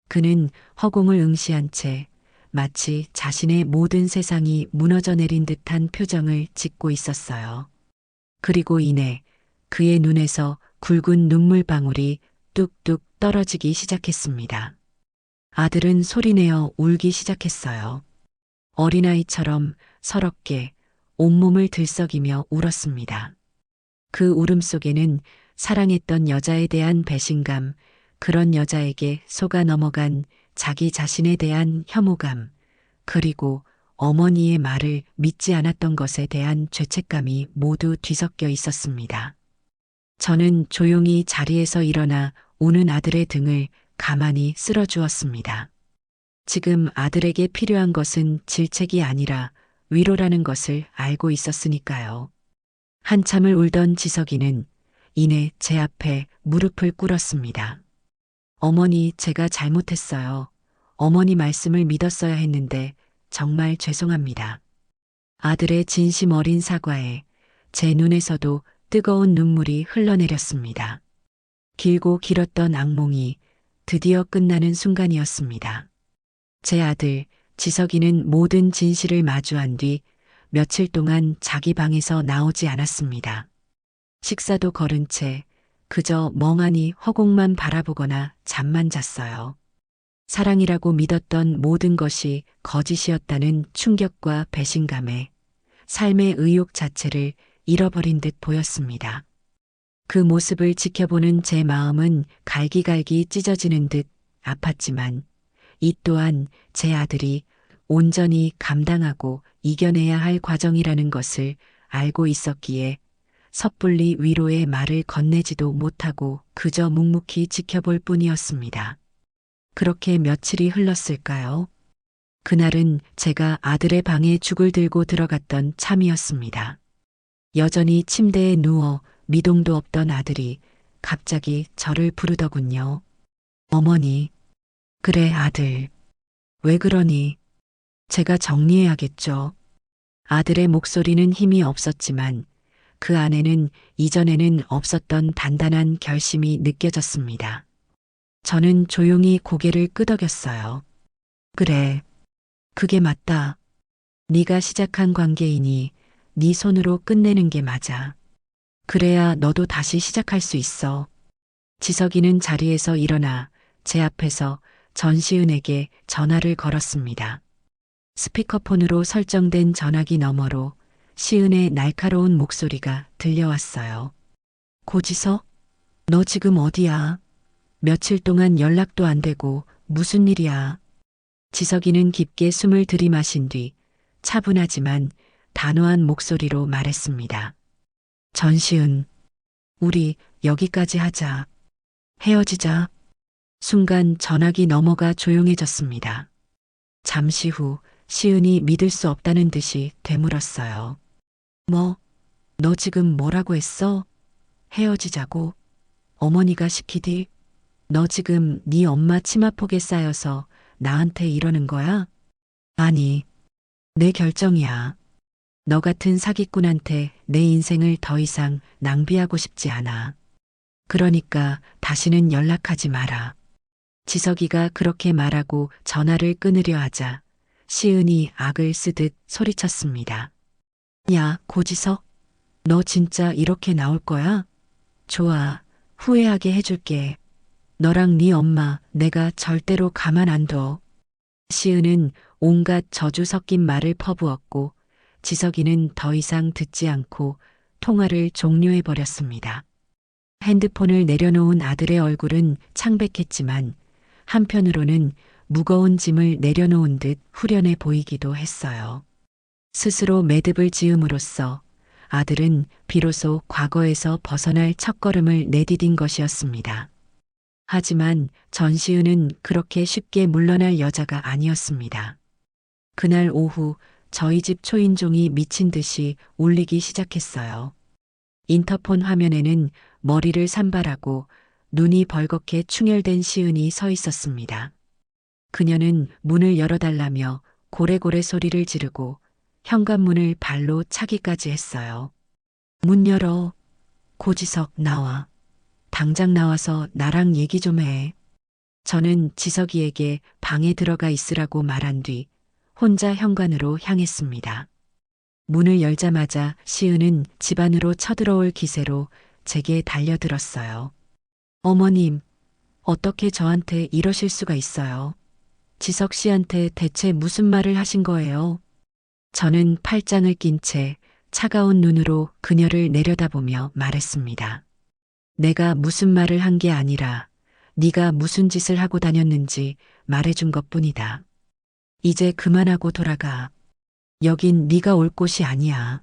그는 허공을 응시한 채 마치 자신의 모든 세상이 무너져 내린 듯한 표정을 짓고 있었어요. 그리고 이내 그의 눈에서 굵은 눈물방울이 뚝뚝 떨어지기 시작했습니다. 아들은 소리내어 울기 시작했어요. 어린아이처럼 서럽게 온몸을 들썩이며 울었습니다. 그 울음속에는 사랑했던 여자에 대한 배신감, 그런 여자에게 속아 넘어간 자기 자신에 대한 혐오감, 그리고 어머니의 말을 믿지 않았던 것에 대한 죄책감이 모두 뒤섞여 있었습니다. 저는 조용히 자리에서 일어나 우는 아들의 등을 가만히 쓸어주었습니다. 지금 아들에게 필요한 것은 질책이 아니라 위로라는 것을 알고 있었으니까요. 한참을 울던 지석이는 이내 제 앞에 무릎을 꿇었습니다. 어머니, 제가 잘못했어요. 어머니 말씀을 믿었어야 했는데 정말 죄송합니다. 아들의 진심 어린 사과에 제 눈에서도 뜨거운 눈물이 흘러내렸습니다. 길고 길었던 악몽이 드디어 끝나는 순간이었습니다. 제 아들 지석이는 모든 진실을 마주한 뒤 며칠 동안 자기 방에서 나오지 않았습니다. 식사도 거른 채 그저 멍하니 허공만 바라보거나 잠만 잤어요. 사랑이라고 믿었던 모든 것이 거짓이었다는 충격과 배신감에 삶의 의욕 자체를 잃어버린 듯 보였습니다. 그 모습을 지켜보는 제 마음은 갈기갈기 찢어지는 듯 아팠지만 이 또한 제 아들이 온전히 감당하고 이겨내야 할 과정이라는 것을 알고 있었기에 섣불리 위로의 말을 건네지도 못하고 그저 묵묵히 지켜볼 뿐이었습니다. 그렇게 며칠이 흘렀을까요? 그날은 제가 아들의 방에 죽을 들고 들어갔던 참이었습니다. 여전히 침대에 누워 미동도 없던 아들이 갑자기 저를 부르더군요. 어머니. 그래, 아들. 왜 그러니? 제가 정리해야겠죠. 아들의 목소리는 힘이 없었지만 그 안에는 이전에는 없었던 단단한 결심이 느껴졌습니다. 저는 조용히 고개를 끄덕였어요. 그래, 그게 맞다. 네가 시작한 관계이니 네 손으로 끝내는 게 맞아. 그래야 너도 다시 시작할 수 있어. 지석이는 자리에서 일어나 제 앞에서 전시은에게 전화를 걸었습니다. 스피커폰으로 설정된 전화기 너머로 시은의 날카로운 목소리가 들려왔어요. 고지석, 너 지금 어디야? 며칠 동안 연락도 안 되고 무슨 일이야? 지석이는 깊게 숨을 들이마신 뒤 차분하지만 단호한 목소리로 말했습니다. 전시은, 우리 여기까지 하자. 헤어지자. 순간 전화기 너머가 조용해졌습니다. 잠시 후 시은이 믿을 수 없다는 듯이 되물었어요. 뭐, 너 지금 뭐라고 했어? 헤어지자고? 어머니가 시키디? 너 지금 네 엄마 치마폭에 쌓여서 나한테 이러는 거야? 아니, 내 결정이야. 너 같은 사기꾼한테 내 인생을 더 이상 낭비하고 싶지 않아. 그러니까 다시는 연락하지 마라. 지석이가 그렇게 말하고 전화를 끊으려 하자 시은이 악을 쓰듯 소리쳤습니다. 야, 고지석, 너 진짜 이렇게 나올 거야? 좋아, 후회하게 해줄게. 너랑 네 엄마 내가 절대로 가만 안 둬. 시은은 온갖 저주 섞인 말을 퍼부었고 지석이는 더 이상 듣지 않고 통화를 종료해버렸습니다. 핸드폰을 내려놓은 아들의 얼굴은 창백했지만 한편으로는 무거운 짐을 내려놓은 듯 후련해 보이기도 했어요. 스스로 매듭을 지음으로써 아들은 비로소 과거에서 벗어날 첫걸음을 내디딘 것이었습니다. 하지만 전시은은 그렇게 쉽게 물러날 여자가 아니었습니다. 그날 오후 저희 집 초인종이 미친 듯이 울리기 시작했어요. 인터폰 화면에는 머리를 산발하고 눈이 벌겋게 충혈된 시은이 서 있었습니다. 그녀는 문을 열어달라며 고래고래 소리를 지르고 현관문을 발로 차기까지 했어요. 문 열어. 고지석, 나와. 당장 나와서 나랑 얘기 좀 해. 저는 지석이에게 방에 들어가 있으라고 말한 뒤 혼자 현관으로 향했습니다. 문을 열자마자 시은은 집 안으로 쳐들어올 기세로 제게 달려들었어요. 어머님, 어떻게 저한테 이러실 수가 있어요? 지석 씨한테 대체 무슨 말을 하신 거예요? 저는 팔짱을 낀 채 차가운 눈으로 그녀를 내려다보며 말했습니다. 내가 무슨 말을 한 게 아니라 네가 무슨 짓을 하고 다녔는지 말해준 것뿐이다. 이제 그만하고 돌아가. 여긴 네가 올 곳이 아니야.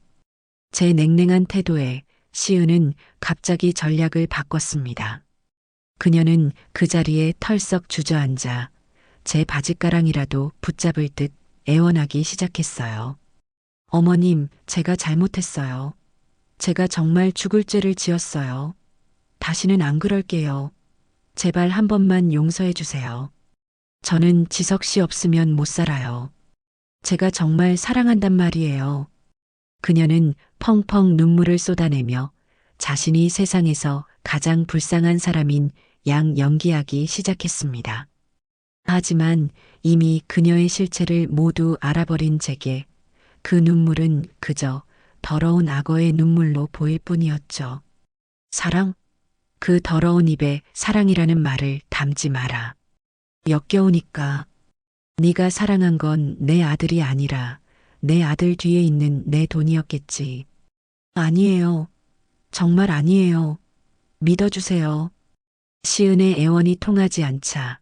제 냉랭한 태도에 시은은 갑자기 전략을 바꿨습니다. 그녀는 그 자리에 털썩 주저앉아 제 바짓가랑이라도 붙잡을 듯 애원하기 시작했어요. 어머님, 제가 잘못했어요. 제가 정말 죽을 죄를 지었어요. 다시는 안 그럴게요. 제발 한 번만 용서해 주세요. 저는 지석 씨 없으면 못 살아요. 제가 정말 사랑한단 말이에요. 그녀는 펑펑 눈물을 쏟아내며 자신이 세상에서 가장 불쌍한 사람인 양 연기하기 시작했습니다. 하지만 이미 그녀의 실체를 모두 알아버린 제게 그 눈물은 그저 더러운 악어의 눈물로 보일 뿐이었죠. 사랑? 그 더러운 입에 사랑이라는 말을 담지 마라. 역겨우니까. 네가 사랑한 건 내 아들이 아니라 내 아들 뒤에 있는 내 돈이었겠지. 아니에요. 정말 아니에요. 믿어주세요. 시은의 애원이 통하지 않자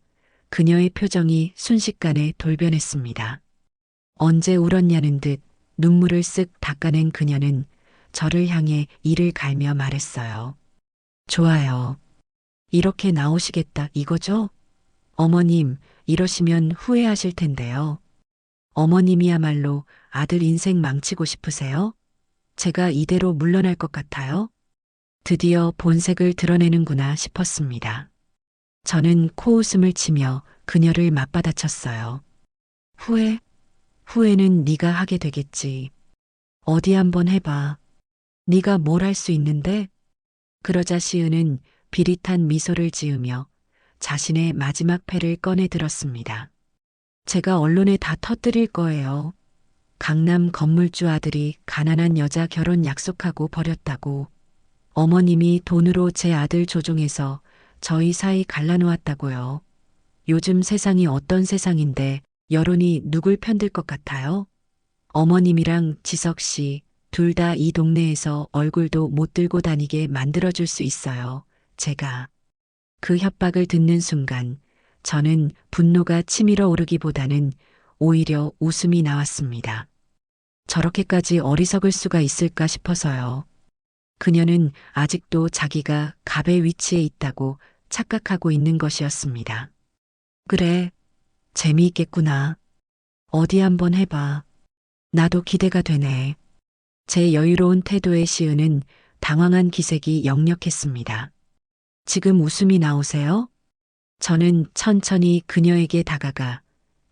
그녀의 표정이 순식간에 돌변했습니다. 언제 울었냐는 듯 눈물을 쓱 닦아낸 그녀는 저를 향해 이를 갈며 말했어요. 좋아요. 이렇게 나오시겠다 이거죠? 어머님, 이러시면 후회하실 텐데요. 어머님이야말로 아들 인생 망치고 싶으세요? 제가 이대로 물러날 것 같아요? 드디어 본색을 드러내는구나 싶었습니다. 저는 코웃음을 치며 그녀를 맞받아쳤어요. 후회? 후회는 네가 하게 되겠지. 어디 한번 해봐. 네가 뭘 할 수 있는데? 그러자 시은은 비릿한 미소를 지으며 자신의 마지막 패를 꺼내 들었습니다. 제가 언론에 다 터뜨릴 거예요. 강남 건물주 아들이 가난한 여자 결혼 약속하고 버렸다고. 어머님이 돈으로 제 아들 조종해서 저희 사이 갈라놓았다고요. 요즘 세상이 어떤 세상인데 여론이 누굴 편들 것 같아요? 어머님이랑 지석 씨 둘 다 이 동네에서 얼굴도 못 들고 다니게 만들어줄 수 있어요. 제가. 그 협박을 듣는 순간 저는 분노가 치밀어 오르기보다는 오히려 웃음이 나왔습니다. 저렇게까지 어리석을 수가 있을까 싶어서요. 그녀는 아직도 자기가 갑의 위치에 있다고 착각하고 있는 것이었습니다. 그래, 재미있겠구나. 어디 한번 해봐. 나도 기대가 되네. 제 여유로운 태도의 시은은 당황한 기색이 역력했습니다. 지금 웃음이 나오세요? 저는 천천히 그녀에게 다가가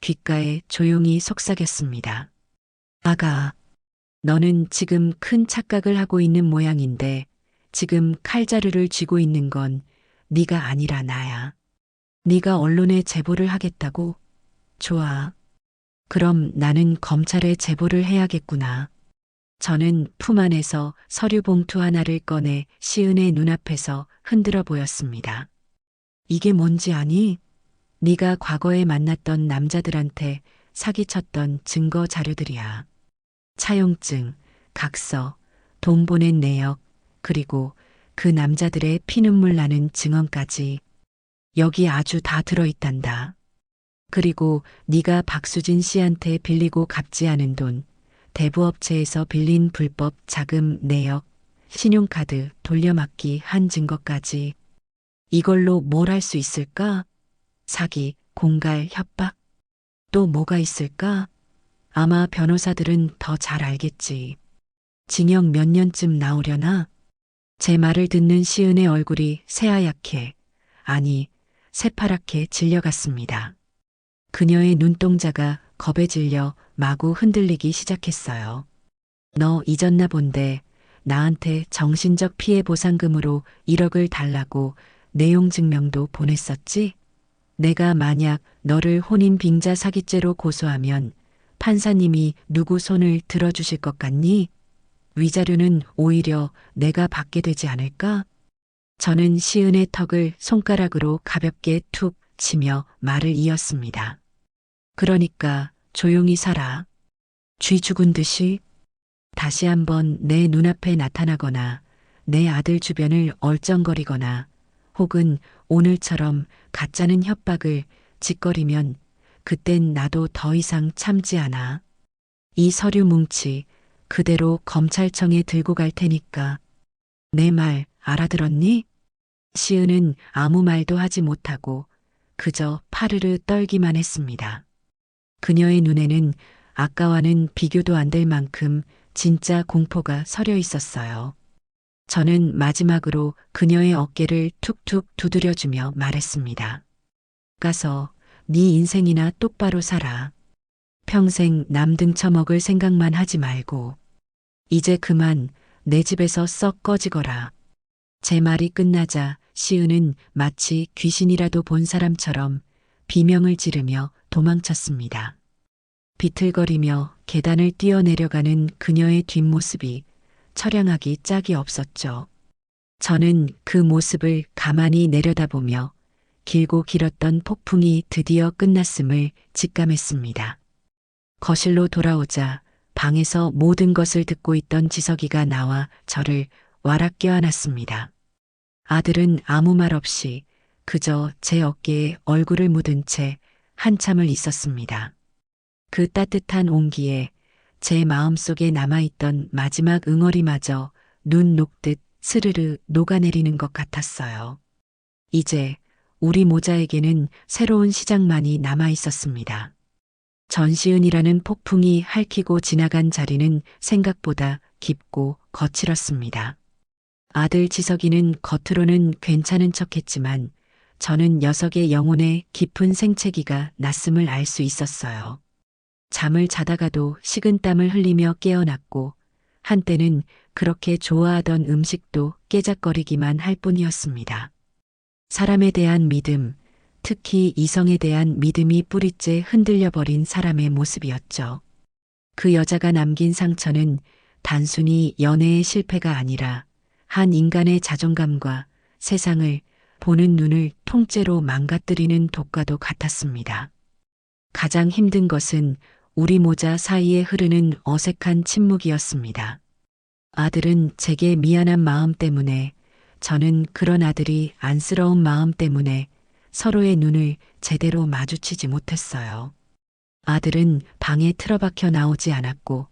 귓가에 조용히 속삭였습니다. 아가, 너는 지금 큰 착각을 하고 있는 모양인데 지금 칼자루를 쥐고 있는 건 네가 아니라 나야. 네가 언론에 제보를 하겠다고? 좋아. 그럼 나는 검찰에 제보를 해야겠구나. 저는 품 안에서 서류 봉투 하나를 꺼내 시은의 눈앞에서 흔들어 보였습니다. 이게 뭔지 아니? 네가 과거에 만났던 남자들한테 사기쳤던 증거 자료들이야. 차용증, 각서, 돈 보낸 내역, 그리고 그 남자들의 피눈물 나는 증언까지. 여기 아주 다 들어있단다. 그리고 네가 박수진 씨한테 빌리고 갚지 않은 돈, 대부업체에서 빌린 불법 자금 내역, 신용카드 돌려막기 한 증거까지. 이걸로 뭘 할 수 있을까? 사기, 공갈, 협박? 또 뭐가 있을까? 아마 변호사들은 더 잘 알겠지. 징역 몇 년쯤 나오려나? 제 말을 듣는 시은의 얼굴이 새하얗게, 아니, 새파랗게 질려갔습니다. 그녀의 눈동자가 겁에 질려 마구 흔들리기 시작했어요. 너 잊었나 본데 나한테 정신적 피해 보상금으로 1억을 달라고 내용 증명도 보냈었지? 내가 만약 너를 혼인 빙자 사기죄로 고소하면 판사님이 누구 손을 들어주실 것 같니? 위자료는 오히려 내가 받게 되지 않을까? 저는 시은의 턱을 손가락으로 가볍게 툭 치며 말을 이었습니다. 그러니까 조용히 살아. 쥐 죽은 듯이 다시 한번 내 눈앞에 나타나거나 내 아들 주변을 얼쩡거리거나 혹은 오늘처럼 가짜는 협박을 짓거리면 그땐 나도 더 이상 참지 않아. 이 서류 뭉치 그대로 검찰청에 들고 갈 테니까. 내 말 알아들었니? 시은은 아무 말도 하지 못하고 그저 파르르 떨기만 했습니다. 그녀의 눈에는 아까와는 비교도 안 될 만큼 진짜 공포가 서려 있었어요. 저는 마지막으로 그녀의 어깨를 툭툭 두드려주며 말했습니다. 가서 네 인생이나 똑바로 살아. 평생 남 등쳐먹을 생각만 하지 말고. 이제 그만 내 집에서 썩 꺼지거라. 제 말이 끝나자 시은은 마치 귀신이라도 본 사람처럼 비명을 지르며 도망쳤습니다. 비틀거리며 계단을 뛰어내려가는 그녀의 뒷모습이 처량하기 짝이 없었죠. 저는 그 모습을 가만히 내려다보며 길고 길었던 폭풍이 드디어 끝났음을 직감했습니다. 거실로 돌아오자 방에서 모든 것을 듣고 있던 지석이가 나와 저를 와락 껴안았습니다. 아들은 아무 말 없이 그저 제 어깨에 얼굴을 묻은 채 한참을 있었습니다. 그 따뜻한 온기에 제 마음속에 남아있던 마지막 응어리마저 눈 녹듯 스르르 녹아내리는 것 같았어요. 이제 우리 모자에게는 새로운 시작만이 남아있었습니다. 전시은이라는 폭풍이 핥히고 지나간 자리는 생각보다 깊고 거칠었습니다. 아들 지석이는 겉으로는 괜찮은 척했지만 저는 녀석의 영혼에 깊은 생채기가 났음을 알 수 있었어요. 잠을 자다가도 식은땀을 흘리며 깨어났고 한때는 그렇게 좋아하던 음식도 깨작거리기만 할 뿐이었습니다. 사람에 대한 믿음, 특히 이성에 대한 믿음이 뿌리째 흔들려버린 사람의 모습이었죠. 그 여자가 남긴 상처는 단순히 연애의 실패가 아니라 한 인간의 자존감과 세상을 보는 눈을 통째로 망가뜨리는 독과도 같았습니다. 가장 힘든 것은 우리 모자 사이에 흐르는 어색한 침묵이었습니다. 아들은 제게 미안한 마음 때문에, 저는 그런 아들이 안쓰러운 마음 때문에 서로의 눈을 제대로 마주치지 못했어요. 아들은 방에 틀어박혀 나오지 않았고,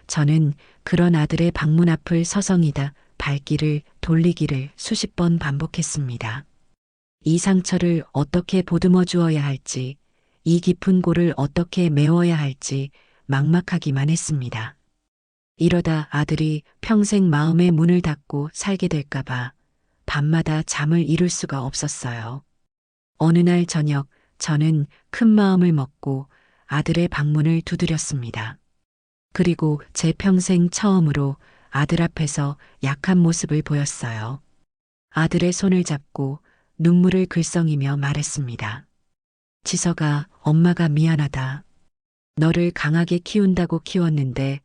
저는 그런 아들의 방문 앞을 서성이다 발길을 돌리기를 수십 번 반복했습니다. 이 상처를 어떻게 보듬어 주어야 할지, 이 깊은 골을 어떻게 메워야 할지 막막하기만 했습니다. 이러다 아들이 평생 마음의 문을 닫고 살게 될까봐 밤마다 잠을 이룰 수가 없었어요. 어느 날 저녁 저는 큰 마음을 먹고 아들의 방문을 두드렸습니다. 그리고 제 평생 처음으로 아들 앞에서 약한 모습을 보였어요. 아들의 손을 잡고 눈물을 글썽이며 말했습니다. 지석아, 엄마가 미안하다. 너를 강하게 키운다고 키웠는데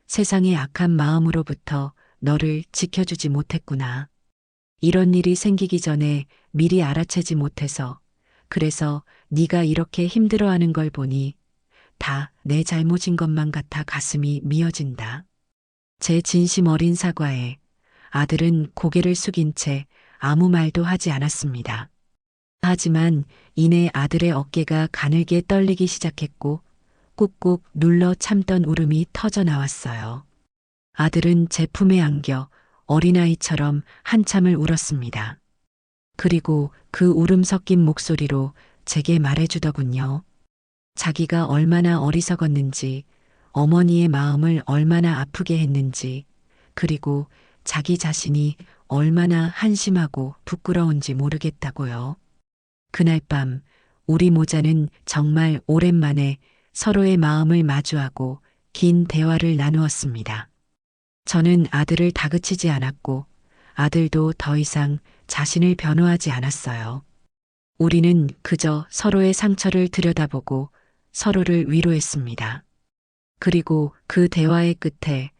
세상의 악한 마음으로부터 너를 지켜주지 못했구나. 이런 일이 생기기 전에 미리 알아채지 못해서, 그래서 네가 이렇게 힘들어하는 걸 보니 다 내 잘못인 것만 같아 가슴이 미어진다. 제 진심 어린 사과에 아들은 고개를 숙인 채 아무 말도 하지 않았습니다. 하지만 이내 아들의 어깨가 가늘게 떨리기 시작했고 꾹꾹 눌러 참던 울음이 터져 나왔어요. 아들은 제 품에 안겨 어린아이처럼 한참을 울었습니다. 그리고 그 울음 섞인 목소리로 제게 말해주더군요. 자기가 얼마나 어리석었는지, 어머니의 마음을 얼마나 아프게 했는지, 그리고 자기 자신이 얼마나 한심하고 부끄러운지 모르겠다고요. 그날 밤 우리 모자는 정말 오랜만에 서로의 마음을 마주하고 긴 대화를 나누었습니다. 저는 아들을 다그치지 않았고 아들도 더 이상 자신을 변호하지 않았어요. 우리는 그저 서로의 상처를 들여다보고 서로를 위로했습니다. 그리고 그 대화의 끝에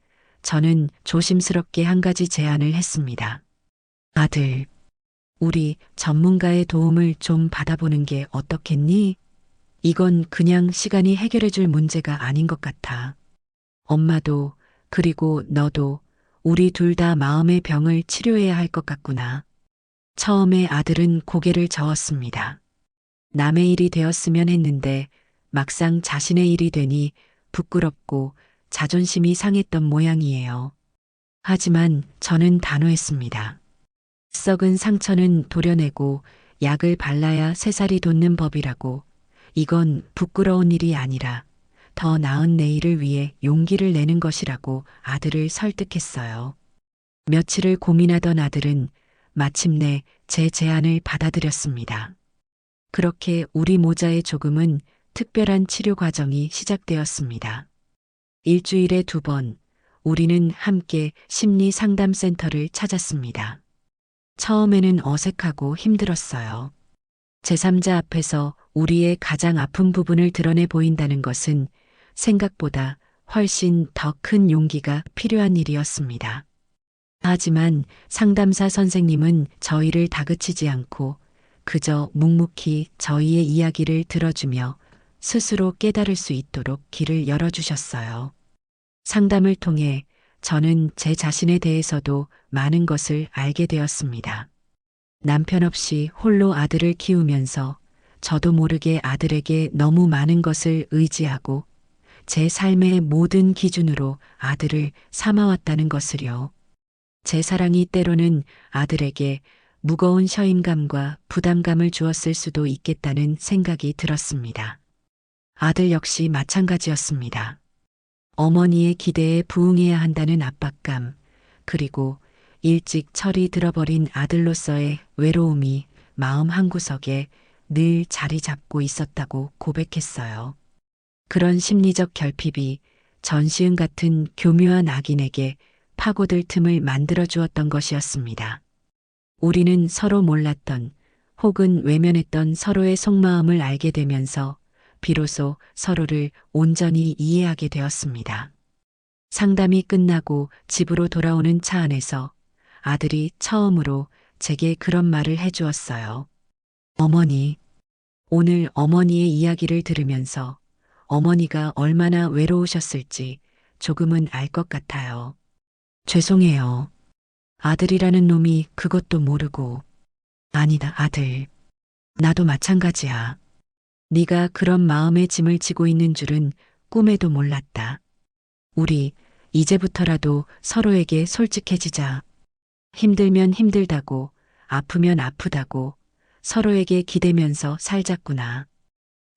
저는 조심스럽게 한 가지 제안을 했습니다. 아들, 우리 전문가의 도움을 좀 받아보는 게 어떻겠니? 이건 그냥 시간이 해결해줄 문제가 아닌 것 같아. 엄마도, 그리고 너도 우리 둘 다 마음의 병을 치료해야 할 것 같구나. 처음에 아들은 고개를 저었습니다. 남의 일이 되었으면 했는데 막상 자신의 일이 되니 부끄럽고 자존심이 상했던 모양이에요. 하지만 저는 단호했습니다. 썩은 상처는 도려내고 약을 발라야 새살이 돋는 법이라고. 이건 부끄러운 일이 아니라 더 나은 내일을 위해 용기를 내는 것이라고 아들을 설득했어요. 며칠을 고민하던 아들은 마침내 제 제안을 받아들였습니다. 그렇게 우리 모자의 조금은 특별한 치료 과정이 시작되었습니다. 일주일에 2번, 우리는 함께 심리 상담센터를 찾았습니다. 처음에는 어색하고 힘들었어요. 제3자 앞에서 우리의 가장 아픈 부분을 드러내 보인다는 것은 생각보다 훨씬 더 큰 용기가 필요한 일이었습니다. 하지만 상담사 선생님은 저희를 다그치지 않고 그저 묵묵히 저희의 이야기를 들어주며 스스로 깨달을 수 있도록 길을 열어주셨어요. 상담을 통해 저는 제 자신에 대해서도 많은 것을 알게 되었습니다. 남편 없이 홀로 아들을 키우면서 저도 모르게 아들에게 너무 많은 것을 의지하고 제 삶의 모든 기준으로 아들을 삼아왔다는 것을요. 제 사랑이 때로는 아들에게 무거운 셔임감과 부담감을 주었을 수도 있겠다는 생각이 들었습니다. 아들 역시 마찬가지였습니다. 어머니의 기대에 부응해야 한다는 압박감, 그리고 일찍 철이 들어버린 아들로서의 외로움이 마음 한구석에 늘 자리 잡고 있었다고 고백했어요. 그런 심리적 결핍이 전시은 같은 교묘한 악인에게 파고들 틈을 만들어 주었던 것이었습니다. 우리는 서로 몰랐던 혹은 외면했던 서로의 속마음을 알게 되면서 비로소 서로를 온전히 이해하게 되었습니다. 상담이 끝나고 집으로 돌아오는 차 안에서 아들이 처음으로 제게 그런 말을 해주었어요. 어머니, 오늘 어머니의 이야기를 들으면서 어머니가 얼마나 외로우셨을지 조금은 알 것 같아요. 죄송해요. 아들이라는 놈이 그것도 모르고. 아니다, 아들. 나도 마찬가지야. 네가 그런 마음의 짐을 지고 있는 줄은 꿈에도 몰랐다. 우리 이제부터라도 서로에게 솔직해지자. 힘들면 힘들다고, 아프면 아프다고 서로에게 기대면서 살자꾸나.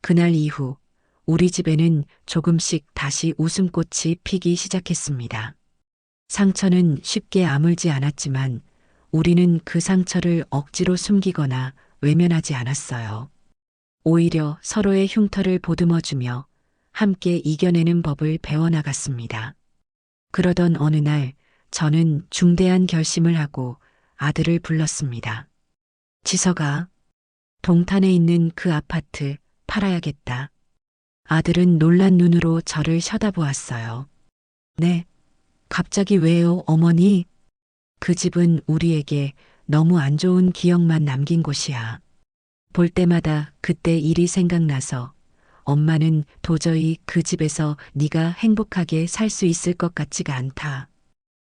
그날 이후 우리 집에는 조금씩 다시 웃음꽃이 피기 시작했습니다. 상처는 쉽게 아물지 않았지만 우리는 그 상처를 억지로 숨기거나 외면하지 않았어요. 오히려 서로의 흉터를 보듬어주며 함께 이겨내는 법을 배워나갔습니다. 그러던 어느 날 저는 중대한 결심을 하고 아들을 불렀습니다. 지석아, 동탄에 있는 그 아파트 팔아야겠다. 아들은 놀란 눈으로 저를 쳐다보았어요. 네, 갑자기 왜요, 어머니? 그 집은 우리에게 너무 안 좋은 기억만 남긴 곳이야. 볼 때마다 그때 일이 생각나서 엄마는 도저히 그 집에서 네가 행복하게 살 수 있을 것 같지가 않다.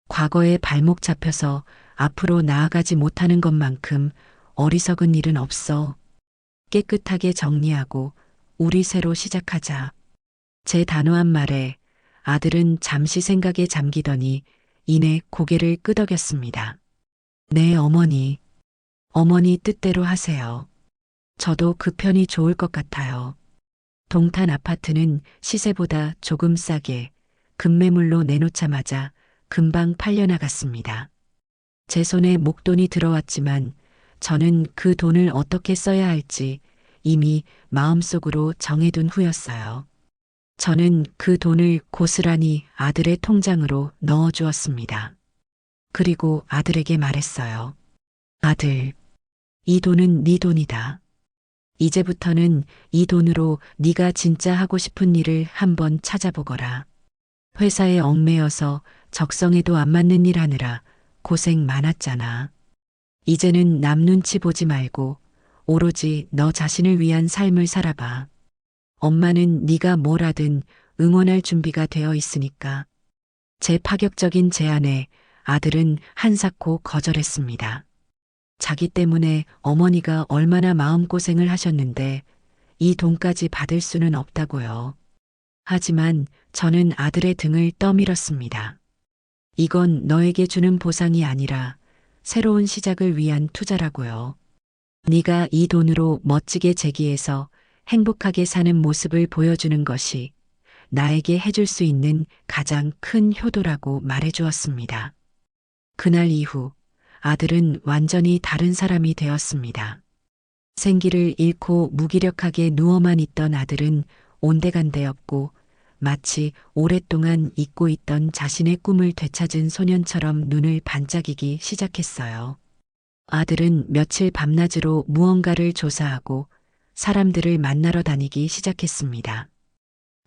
과거에 발목 잡혀서 앞으로 나아가지 못하는 것만큼 어리석은 일은 없어. 깨끗하게 정리하고 우리 새로 시작하자. 제 단호한 말에 아들은 잠시 생각에 잠기더니 이내 고개를 끄덕였습니다. 네, 어머니. 어머니 뜻대로 하세요. 저도 그 편이 좋을 것 같아요. 동탄 아파트는 시세보다 조금 싸게 급매물로 내놓자마자 금방 팔려나갔습니다. 제 손에 목돈이 들어왔지만 저는 그 돈을 어떻게 써야 할지 이미 마음속으로 정해둔 후였어요. 저는 그 돈을 고스란히 아들의 통장으로 넣어주었습니다. 그리고 아들에게 말했어요. 아들, 이 돈은 네 돈이다. 이제부터는 이 돈으로 네가 진짜 하고 싶은 일을 한번 찾아보거라. 회사에 얽매여서 적성에도 안 맞는 일 하느라 고생 많았잖아. 이제는 남 눈치 보지 말고 오로지 너 자신을 위한 삶을 살아봐. 엄마는 네가 뭘 하든 응원할 준비가 되어 있으니까. 제 파격적인 제안에 아들은 한사코 거절했습니다. 자기 때문에 어머니가 얼마나 마음고생을 하셨는데 이 돈까지 받을 수는 없다고요. 하지만 저는 아들의 등을 떠밀었습니다. 이건 너에게 주는 보상이 아니라 새로운 시작을 위한 투자라고요. 네가 이 돈으로 멋지게 재기해서 행복하게 사는 모습을 보여주는 것이 나에게 해줄 수 있는 가장 큰 효도라고 말해주었습니다. 그날 이후 아들은 완전히 다른 사람이 되었습니다. 생기를 잃고 무기력하게 누워만 있던 아들은 온데간데없고 마치 오랫동안 잊고 있던 자신의 꿈을 되찾은 소년처럼 눈을 반짝이기 시작했어요. 아들은 며칠 밤낮으로 무언가를 조사하고 사람들을 만나러 다니기 시작했습니다.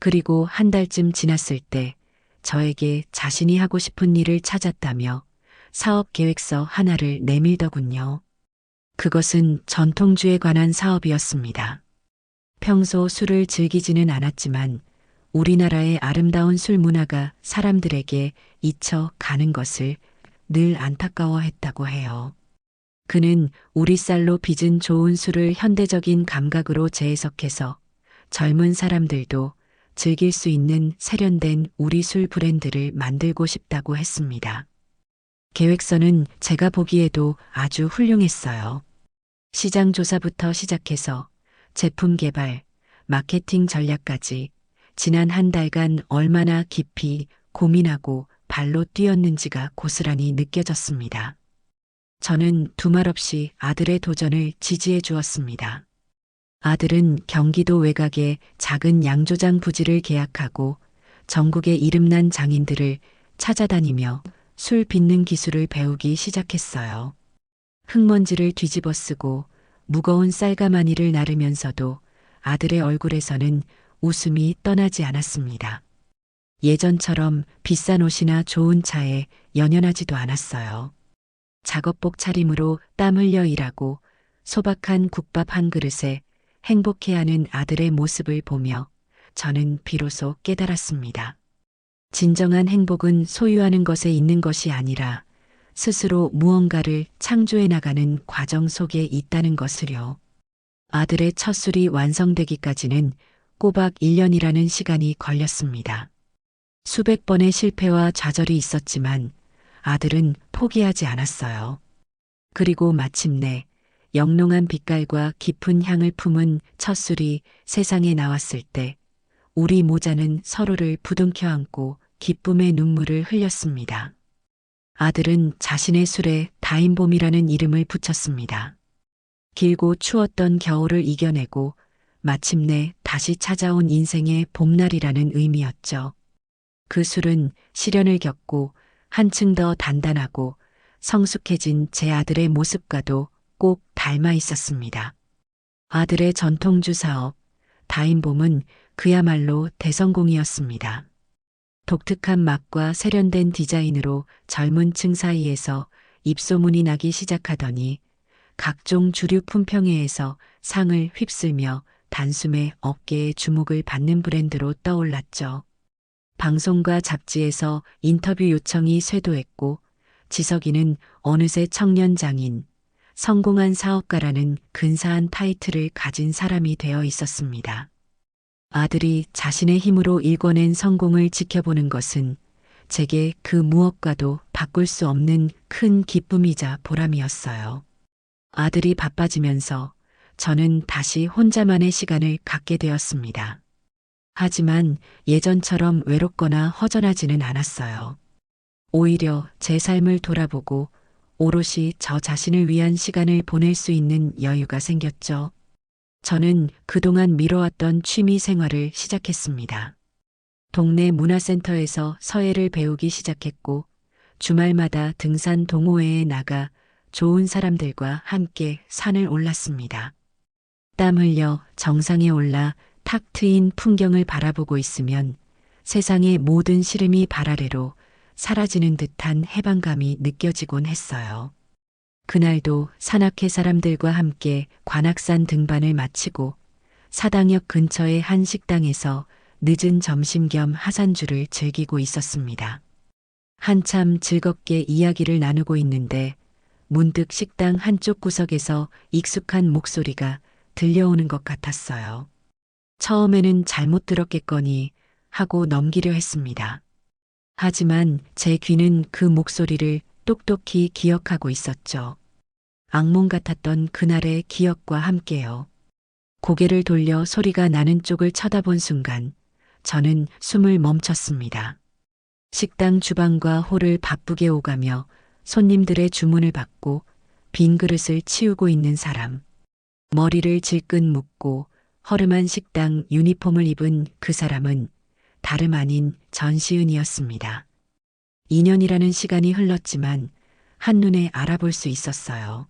그리고 한 달쯤 지났을 때 저에게 자신이 하고 싶은 일을 찾았다며 사업 계획서 하나를 내밀더군요. 그것은 전통주에 관한 사업이었습니다. 평소 술을 즐기지는 않았지만 우리나라의 아름다운 술 문화가 사람들에게 잊혀가는 것을 늘 안타까워했다고 해요. 그는 우리 쌀로 빚은 좋은 술을 현대적인 감각으로 재해석해서 젊은 사람들도 즐길 수 있는 세련된 우리 술 브랜드를 만들고 싶다고 했습니다. 계획서는 제가 보기에도 아주 훌륭했어요. 시장 조사부터 시작해서 제품 개발, 마케팅 전략까지 지난 한 달간 얼마나 깊이 고민하고 발로 뛰었는지가 고스란히 느껴졌습니다. 저는 두말 없이 아들의 도전을 지지해 주었습니다. 아들은 경기도 외곽의 작은 양조장 부지를 계약하고 전국의 이름난 장인들을 찾아다니며 술 빚는 기술을 배우기 시작했어요. 흙먼지를 뒤집어 쓰고 무거운 쌀가마니를 나르면서도 아들의 얼굴에서는 웃음이 떠나지 않았습니다. 예전처럼 비싼 옷이나 좋은 차에 연연하지도 않았어요. 작업복 차림으로 땀 흘려 일하고 소박한 국밥 한 그릇에 행복해하는 아들의 모습을 보며 저는 비로소 깨달았습니다. 진정한 행복은 소유하는 것에 있는 것이 아니라 스스로 무언가를 창조해 나가는 과정 속에 있다는 것을요. 아들의 첫 술이 완성되기까지는 꼬박 1년이라는 시간이 걸렸습니다. 수백 번의 실패와 좌절이 있었지만 아들은 포기하지 않았어요. 그리고 마침내 영롱한 빛깔과 깊은 향을 품은 첫 술이 세상에 나왔을 때 우리 모자는 서로를 부둥켜 안고 기쁨의 눈물을 흘렸습니다. 아들은 자신의 술에 다인봄이라는 이름을 붙였습니다. 길고 추웠던 겨울을 이겨내고 마침내 다시 찾아온 인생의 봄날이라는 의미였죠. 그 술은 시련을 겪고 한층 더 단단하고 성숙해진 제 아들의 모습과도 꼭 닮아 있었습니다. 아들의 전통주 사업, 다인봄은 그야말로 대성공이었습니다. 독특한 맛과 세련된 디자인으로 젊은 층 사이에서 입소문이 나기 시작하더니 각종 주류 품평회에서 상을 휩쓸며 단숨에 업계의 주목을 받는 브랜드로 떠올랐죠. 방송과 잡지에서 인터뷰 요청이 쇄도했고 지석이는 어느새 청년 장인, 성공한 사업가라는 근사한 타이틀을 가진 사람이 되어 있었습니다. 아들이 자신의 힘으로 일궈낸 성공을 지켜보는 것은 제게 그 무엇과도 바꿀 수 없는 큰 기쁨이자 보람이었어요. 아들이 바빠지면서 저는 다시 혼자만의 시간을 갖게 되었습니다. 하지만 예전처럼 외롭거나 허전하지는 않았어요. 오히려 제 삶을 돌아보고 오롯이 저 자신을 위한 시간을 보낼 수 있는 여유가 생겼죠. 저는 그동안 미뤄왔던 취미 생활을 시작했습니다. 동네 문화센터에서 서예를 배우기 시작했고 주말마다 등산 동호회에 나가 좋은 사람들과 함께 산을 올랐습니다. 땀 흘려 정상에 올라 탁 트인 풍경을 바라보고 있으면 세상의 모든 시름이 발 아래로 사라지는 듯한 해방감이 느껴지곤 했어요. 그날도 산악회 사람들과 함께 관악산 등반을 마치고 사당역 근처의 한 식당에서 늦은 점심 겸 하산주를 즐기고 있었습니다. 한참 즐겁게 이야기를 나누고 있는데 문득 식당 한쪽 구석에서 익숙한 목소리가 들려오는 것 같았어요. 처음에는 잘못 들었겠거니 하고 넘기려 했습니다. 하지만 제 귀는 그 목소리를 똑똑히 기억하고 있었죠. 악몽 같았던 그날의 기억과 함께요. 고개를 돌려 소리가 나는 쪽을 쳐다본 순간 저는 숨을 멈췄습니다. 식당 주방과 홀을 바쁘게 오가며 손님들의 주문을 받고 빈 그릇을 치우고 있는 사람. 머리를 질끈 묶고 허름한 식당 유니폼을 입은 그 사람은 다름 아닌 전시은이었습니다. 2년이라는 시간이 흘렀지만 한눈에 알아볼 수 있었어요.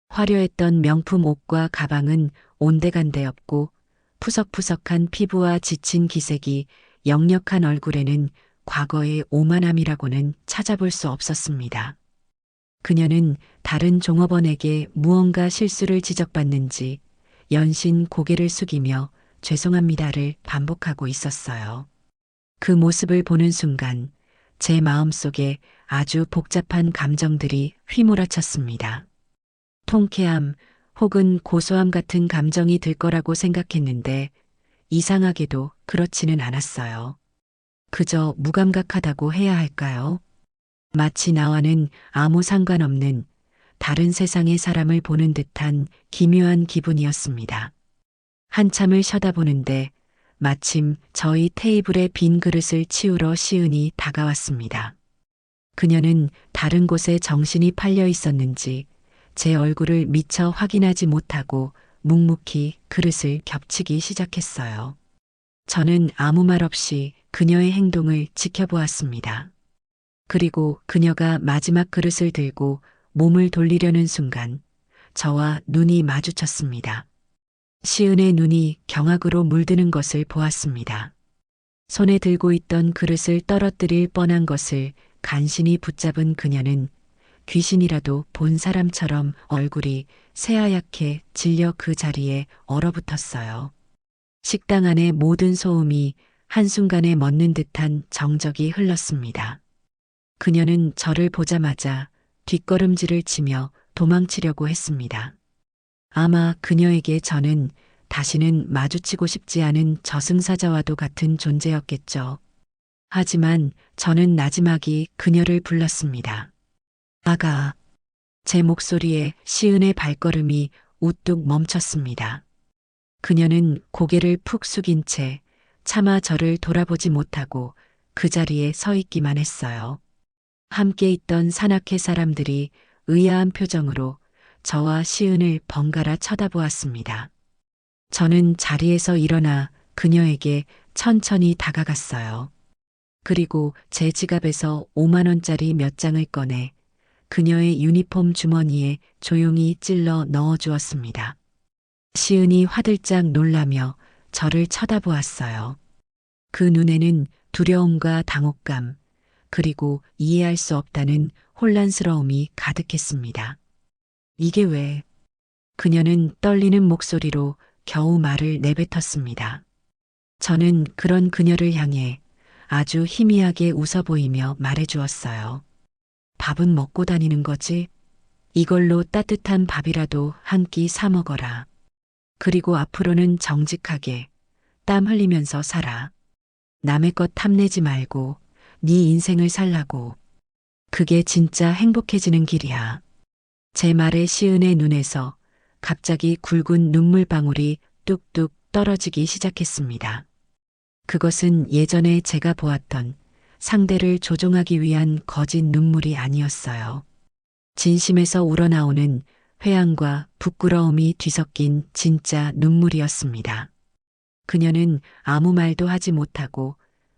화려했던 명품 옷과 가방은 온데간데 없고 푸석푸석한 피부와 지친 기색이 역력한 얼굴에는 과거의 오만함이라고는 찾아볼 수 없었습니다. 그녀는 다른 종업원에게 무언가 실수를 지적받는지 연신 고개를 숙이며 죄송합니다를 반복하고 있었어요. 그 모습을 보는 순간 제 마음속에 아주 복잡한 감정들이 휘몰아쳤습니다. 통쾌함 혹은 고소함 같은 감정이 들 거라고 생각했는데 이상하게도 그렇지는 않았어요. 그저 무감각하다고 해야 할까요? 마치 나와는 아무 상관없는 다른 세상의 사람을 보는 듯한 기묘한 기분이었습니다. 한참을 쳐다보는데 마침 저희 테이블의 빈 그릇을 치우러 시은이 다가왔습니다. 그녀는 다른 곳에 정신이 팔려 있었는지 제 얼굴을 미처 확인하지 못하고 묵묵히 그릇을 겹치기 시작했어요. 저는 아무 말 없이 그녀의 행동을 지켜보았습니다. 그리고 그녀가 마지막 그릇을 들고 몸을 돌리려는 순간 저와 눈이 마주쳤습니다. 시은의 눈이 경악으로 물드는 것을 보았습니다. 손에 들고 있던 그릇을 떨어뜨릴 뻔한 것을 간신히 붙잡은 그녀는 귀신이라도 본 사람처럼 얼굴이 새하얗게 질려 그 자리에 얼어붙었어요. 식당 안의 모든 소음이 한순간에 멎는 듯한 정적이 흘렀습니다. 그녀는 저를 보자마자 뒷걸음질을 치며 도망치려고 했습니다. 아마 그녀에게 저는 다시는 마주치고 싶지 않은 저승사자와도 같은 존재였겠죠. 하지만 저는 나지막이 그녀를 불렀습니다. 아가. 제 목소리에 시은의 발걸음이 우뚝 멈췄습니다. 그녀는 고개를 푹 숙인 채 차마 저를 돌아보지 못하고 그 자리에 서 있기만 했어요. 함께 있던 산악회 사람들이 의아한 표정으로 저와 시은을 번갈아 쳐다보았습니다. 저는 자리에서 일어나 그녀에게 천천히 다가갔어요. 그리고 제 지갑에서 5만 원짜리 몇 장을 꺼내 그녀의 유니폼 주머니에 조용히 찔러 넣어주었습니다. 시은이 화들짝 놀라며 저를 쳐다보았어요. 그 눈에는 두려움과 당혹감, 그리고 이해할 수 없다는 혼란스러움이 가득했습니다. 이게 왜? 그녀는 떨리는 목소리로 겨우 말을 내뱉었습니다. 저는 그런 그녀를 향해 아주 희미하게 웃어 보이며 말해주었어요. 밥은 먹고 다니는 거지? 이걸로 따뜻한 밥이라도 한 끼 사 먹어라. 그리고 앞으로는 정직하게 땀 흘리면서 살아. 남의 것 탐내지 말고 네 인생을 살라고. 그게 진짜 행복해지는 길이야. 제 말에 시은의 눈에서 갑자기 굵은 눈물방울이 뚝뚝 떨어지기 시작했습니다. 그것은 예전에 제가 보았던 상대를 조종하기 위한 거짓 눈물이 아니었어요. 진심에서 우러나오는 회한과 부끄러움이 뒤섞인 진짜 눈물이었습니다. 그녀는 아무 말도 하지 못하고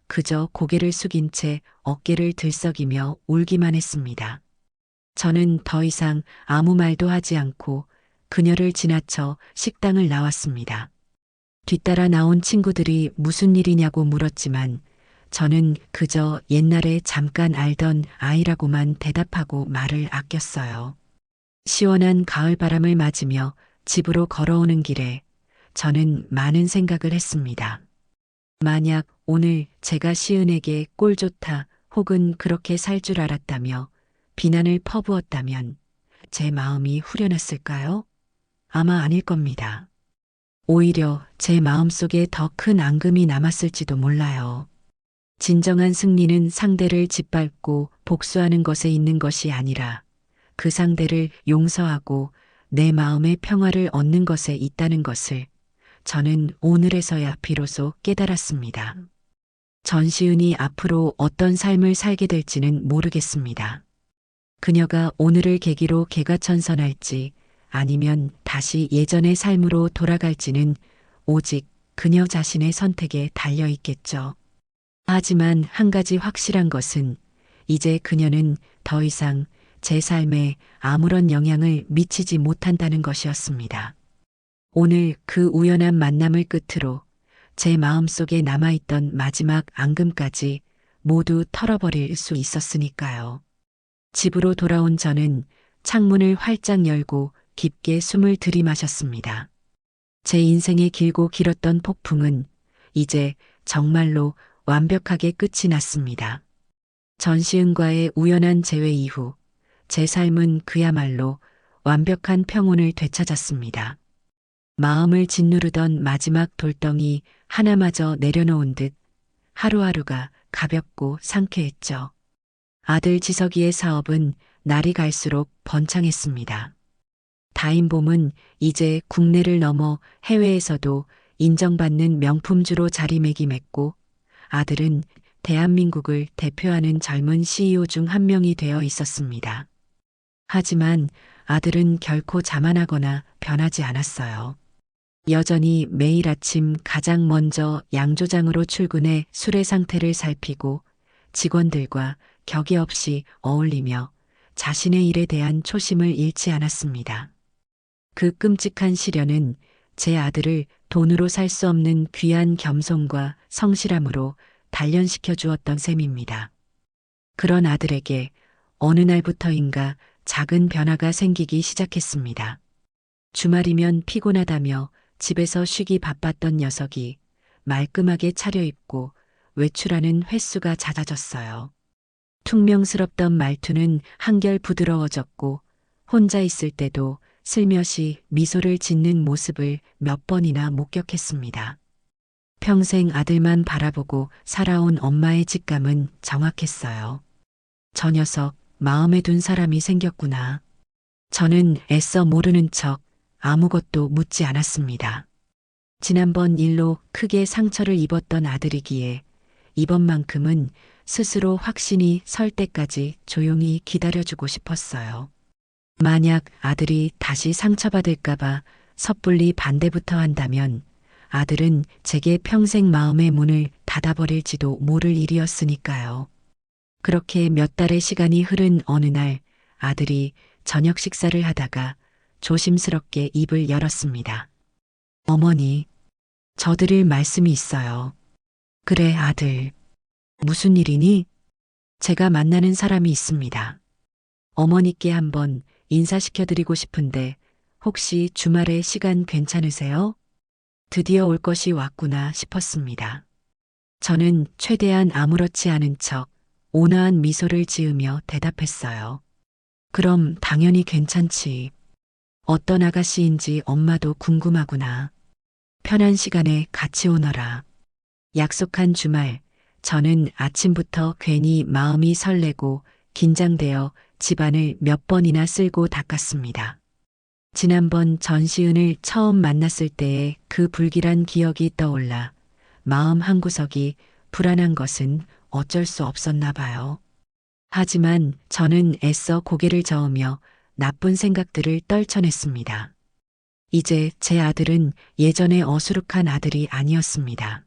그저 고개를 숙인 채 어깨를 들썩이며 울기만 했습니다. 저는 더 이상 아무 말도 하지 않고 그녀를 지나쳐 식당을 나왔습니다. 뒤따라 나온 친구들이 무슨 일이냐고 물었지만 저는 그저 옛날에 잠깐 알던 아이라고만 대답하고 말을 아꼈어요. 시원한 가을바람을 맞으며 집으로 걸어오는 길에 저는 많은 생각을 했습니다. 만약 오늘 제가 시은에게 꼴 좋다 혹은 그렇게 살 줄 알았다며 비난을 퍼부었다면 제 마음이 후련했을까요? 아마 아닐 겁니다. 오히려 제 마음속에 더 큰 앙금이 남았을지도 몰라요. 진정한 승리는 상대를 짓밟고 복수하는 것에 있는 것이 아니라 그 상대를 용서하고 내 마음의 평화를 얻는 것에 있다는 것을 저는 오늘에서야 비로소 깨달았습니다. 전시은이 앞으로 어떤 삶을 살게 될지는 모르겠습니다. 그녀가 오늘을 계기로 개과천선할지 아니면 다시 예전의 삶으로 돌아갈지는 오직 그녀 자신의 선택에 달려 있겠죠. 하지만 한 가지 확실한 것은 이제 그녀는 더 이상 제 삶에 아무런 영향을 미치지 못한다는 것이었습니다. 오늘 그 우연한 만남을 끝으로 제 마음속에 남아있던 마지막 앙금까지 모두 털어버릴 수 있었으니까요. 집으로 돌아온 저는 창문을 활짝 열고 깊게 숨을 들이마셨습니다. 제 인생의 길고 길었던 폭풍은 이제 정말로 완벽하게 끝이 났습니다. 전시은과의 우연한 재회 이후 제 삶은 그야말로 완벽한 평온을 되찾았습니다. 마음을 짓누르던 마지막 돌덩이 하나마저 내려놓은 듯 하루하루가 가볍고 상쾌했죠. 아들 지석이의 사업은 날이 갈수록 번창했습니다. 다인봄은 이제 국내를 넘어 해외에서도 인정받는 명품주로 자리매김했고 아들은 대한민국을 대표하는 젊은 CEO 중 한 명이 되어 있었습니다. 하지만 아들은 결코 자만하거나 변하지 않았어요. 여전히 매일 아침 가장 먼저 양조장으로 출근해 수레 상태를 살피고 직원들과 격이 없이 어울리며 자신의 일에 대한 초심을 잃지 않았습니다. 그 끔찍한 시련은 제 아들을 돈으로 살 수 없는 귀한 겸손과 성실함으로 단련시켜 주었던 셈입니다. 그런 아들에게 어느 날부터인가 작은 변화가 생기기 시작했습니다. 주말이면 피곤하다며 집에서 쉬기 바빴던 녀석이 말끔하게 차려입고 외출하는 횟수가 잦아졌어요. 퉁명스럽던 말투는 한결 부드러워졌고 혼자 있을 때도 슬며시 미소를 짓는 모습을 몇 번이나 목격했습니다. 평생 아들만 바라보고 살아온 엄마의 직감은 정확했어요. 저 녀석 마음에 둔 사람이 생겼구나. 저는 애써 모르는 척 아무것도 묻지 않았습니다. 지난번 일로 크게 상처를 입었던 아들이기에 이번만큼은 스스로 확신이 설 때까지 조용히 기다려주고 싶었어요. 만약 아들이 다시 상처받을까봐 섣불리 반대부터 한다면 아들은 제게 평생 마음의 문을 닫아버릴지도 모를 일이었으니까요. 그렇게 몇 달의 시간이 흐른 어느 날 아들이 저녁 식사를 하다가 조심스럽게 입을 열었습니다. 어머니, 저 드릴 말씀이 있어요. 그래, 아들. 무슨 일이니? 제가 만나는 사람이 있습니다. 어머니께 한번 인사시켜드리고 싶은데 혹시 주말에 시간 괜찮으세요? 드디어 올 것이 왔구나 싶었습니다. 저는 최대한 아무렇지 않은 척 온화한 미소를 지으며 대답했어요. 그럼 당연히 괜찮지. 어떤 아가씨인지 엄마도 궁금하구나. 편한 시간에 같이 오너라. 약속한 주말, 저는 아침부터 괜히 마음이 설레고 긴장되어 집안을 몇 번이나 쓸고 닦았습니다. 지난번 전시은을 처음 만났을 때의 그 불길한 기억이 떠올라 마음 한구석이 불안한 것은 어쩔 수 없었나 봐요. 하지만 저는 애써 고개를 저으며 나쁜 생각들을 떨쳐냈습니다. 이제 제 아들은 예전의 어수룩한 아들이 아니었습니다.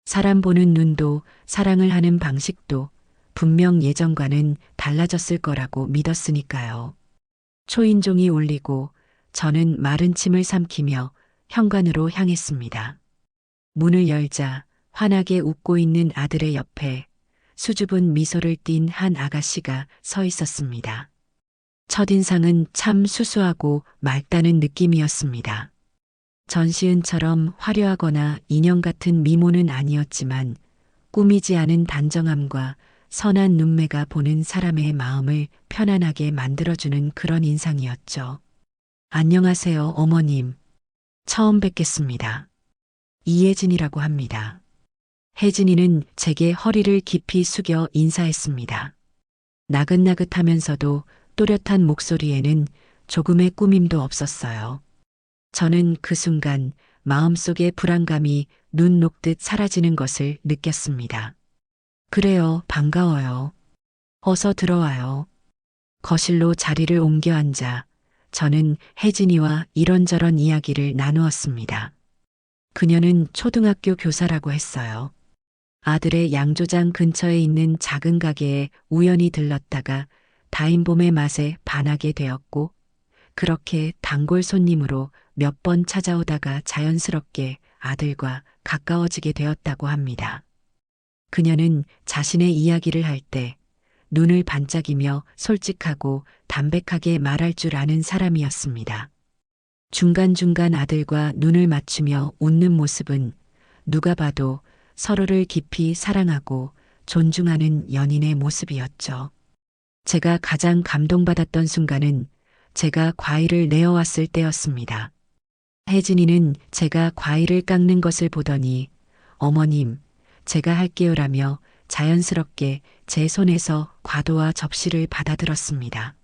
사람 보는 눈도 사랑을 하는 방식도 분명 예전과는 달라졌을 거라고 믿었으니까요. 초인종이 울리고 저는 마른 침을 삼키며 현관으로 향했습니다. 문을 열자 환하게 웃고 있는 아들의 옆에 수줍은 미소를 띤 한 아가씨가 서 있었습니다. 첫인상은 참 수수하고 맑다는 느낌이었습니다. 전시은처럼 화려하거나 인형 같은 미모는 아니었지만 꾸미지 않은 단정함과 선한 눈매가 보는 사람의 마음을 편안하게 만들어주는 그런 인상이었죠. 안녕하세요, 어머님. 처음 뵙겠습니다. 이예진이라고 합니다. 혜진이는 제게 허리를 깊이 숙여 인사했습니다. 나긋나긋하면서도 또렷한 목소리에는 조금의 꾸밈도 없었어요. 저는 그 순간 마음속의 불안감이 눈 녹듯 사라지는 것을 느꼈습니다. 그래요, 반가워요. 어서 들어와요. 거실로 자리를 옮겨 앉아 저는 혜진이와 이런저런 이야기를 나누었습니다. 그녀는 초등학교 교사라고 했어요. 아들의 양조장 근처에 있는 작은 가게에 우연히 들렀다가 다인봄의 맛에 반하게 되었고, 그렇게 단골 손님으로 몇 번 찾아오다가 자연스럽게 아들과 가까워지게 되었다고 합니다. 그녀는 자신의 이야기를 할 때 눈을 반짝이며 솔직하고 담백하게 말할 줄 아는 사람이었습니다. 중간중간 아들과 눈을 맞추며 웃는 모습은 누가 봐도 서로를 깊이 사랑하고 존중하는 연인의 모습이었죠. 제가 가장 감동받았던 순간은 제가 과일을 내어왔을 때였습니다. 혜진이는 제가 과일을 깎는 것을 보더니 어머님, 제가 할게요라며 자연스럽게 제 손에서 과도와 접시를 받아들었습니다.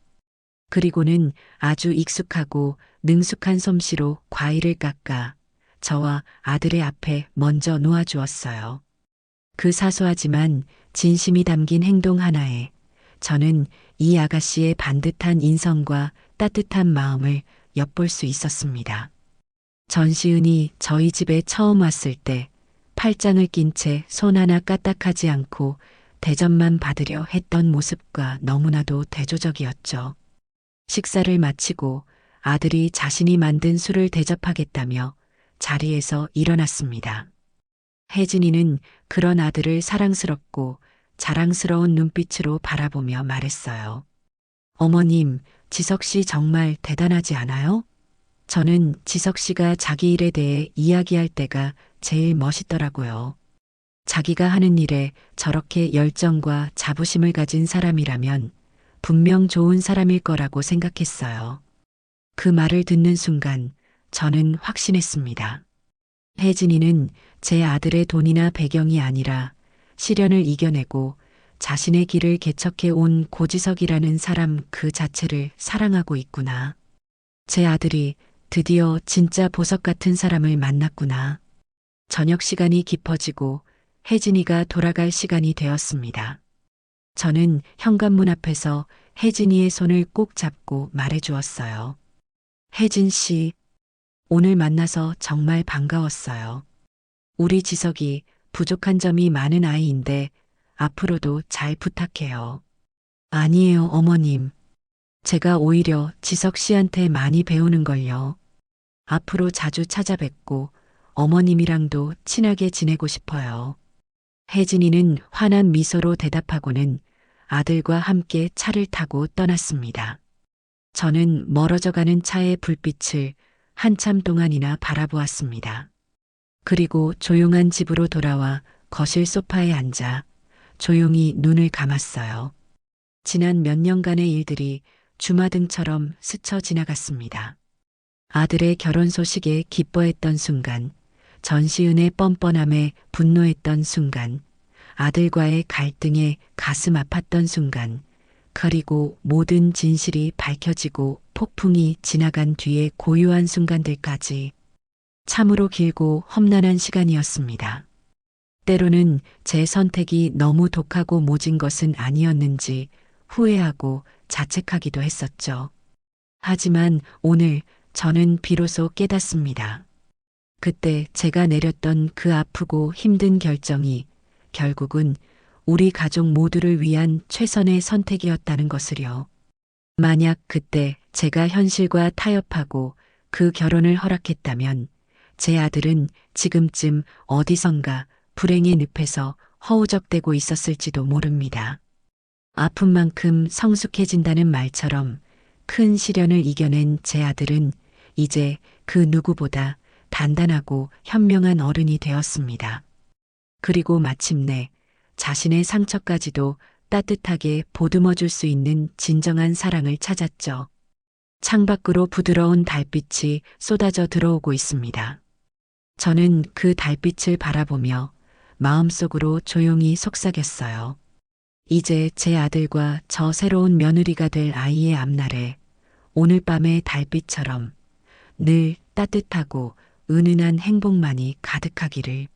그리고는 아주 익숙하고 능숙한 솜씨로 과일을 깎아 저와 아들의 앞에 먼저 놓아주었어요. 그 사소하지만 진심이 담긴 행동 하나에 저는 이 아가씨의 반듯한 인성과 따뜻한 마음을 엿볼 수 있었습니다. 전시은이 저희 집에 처음 왔을 때 팔짱을 낀 채 손 하나 까딱하지 않고 대접만 받으려 했던 모습과 너무나도 대조적이었죠. 식사를 마치고 아들이 자신이 만든 술을 대접하겠다며 자리에서 일어났습니다. 혜진이는 그런 아들을 사랑스럽고 자랑스러운 눈빛으로 바라보며 말했어요. 어머님, 지석 씨 정말 대단하지 않아요? 저는 지석 씨가 자기 일에 대해 이야기할 때가 제일 멋있더라고요. 자기가 하는 일에 저렇게 열정과 자부심을 가진 사람이라면 분명 좋은 사람일 거라고 생각했어요. 그 말을 듣는 순간 저는 확신했습니다. 혜진이는 제 아들의 돈이나 배경이 아니라 시련을 이겨내고 자신의 길을 개척해 온 고지석이라는 사람 그 자체를 사랑하고 있구나. 제 아들이 드디어 진짜 보석 같은 사람을 만났구나. 저녁 시간이 깊어지고 혜진이가 돌아갈 시간이 되었습니다. 저는 현관문 앞에서 혜진이의 손을 꼭 잡고 말해주었어요. 혜진 씨, 오늘 만나서 정말 반가웠어요. 우리 지석이 부족한 점이 많은 아이인데 앞으로도 잘 부탁해요. 아니에요, 어머님. 제가 오히려 지석 씨한테 많이 배우는 걸요. 앞으로 자주 찾아뵙고 어머님이랑도 친하게 지내고 싶어요. 혜진이는 환한 미소로 대답하고는 아들과 함께 차를 타고 떠났습니다. 저는 멀어져 가는 차의 불빛을 한참 동안이나 바라보았습니다. 그리고 조용한 집으로 돌아와 거실 소파에 앉아 조용히 눈을 감았어요. 지난 몇 년간의 일들이 주마등처럼 스쳐 지나갔습니다. 아들의 결혼 소식에 기뻐했던 순간, 전시은의 뻔뻔함에 분노했던 순간, 아들과의 갈등에 가슴 아팠던 순간, 그리고 모든 진실이 밝혀지고 폭풍이 지나간 뒤의 고요한 순간들까지 참으로 길고 험난한 시간이었습니다. 때로는 제 선택이 너무 독하고 모진 것은 아니었는지 후회하고 자책하기도 했었죠. 하지만 오늘 저는 비로소 깨닫습니다. 그때 제가 내렸던 그 아프고 힘든 결정이 결국은 우리 가족 모두를 위한 최선의 선택이었다는 것을요. 만약 그때 제가 현실과 타협하고 그 결혼을 허락했다면 제 아들은 지금쯤 어디선가 불행의 늪에서 허우적대고 있었을지도 모릅니다. 아픈 만큼 성숙해진다는 말처럼 큰 시련을 이겨낸 제 아들은 이제 그 누구보다 단단하고 현명한 어른이 되었습니다. 그리고 마침내 자신의 상처까지도 따뜻하게 보듬어 줄 수 있는 진정한 사랑을 찾았죠. 창밖으로 부드러운 달빛이 쏟아져 들어오고 있습니다. 저는 그 달빛을 바라보며 마음속으로 조용히 속삭였어요. 이제 제 아들과 저 새로운 며느리가 될 아이의 앞날에 오늘 밤의 달빛처럼 늘 따뜻하고 은은한 행복만이 가득하기를.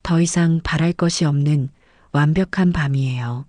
더 이상 바랄 것이 없는 완벽한 밤이에요.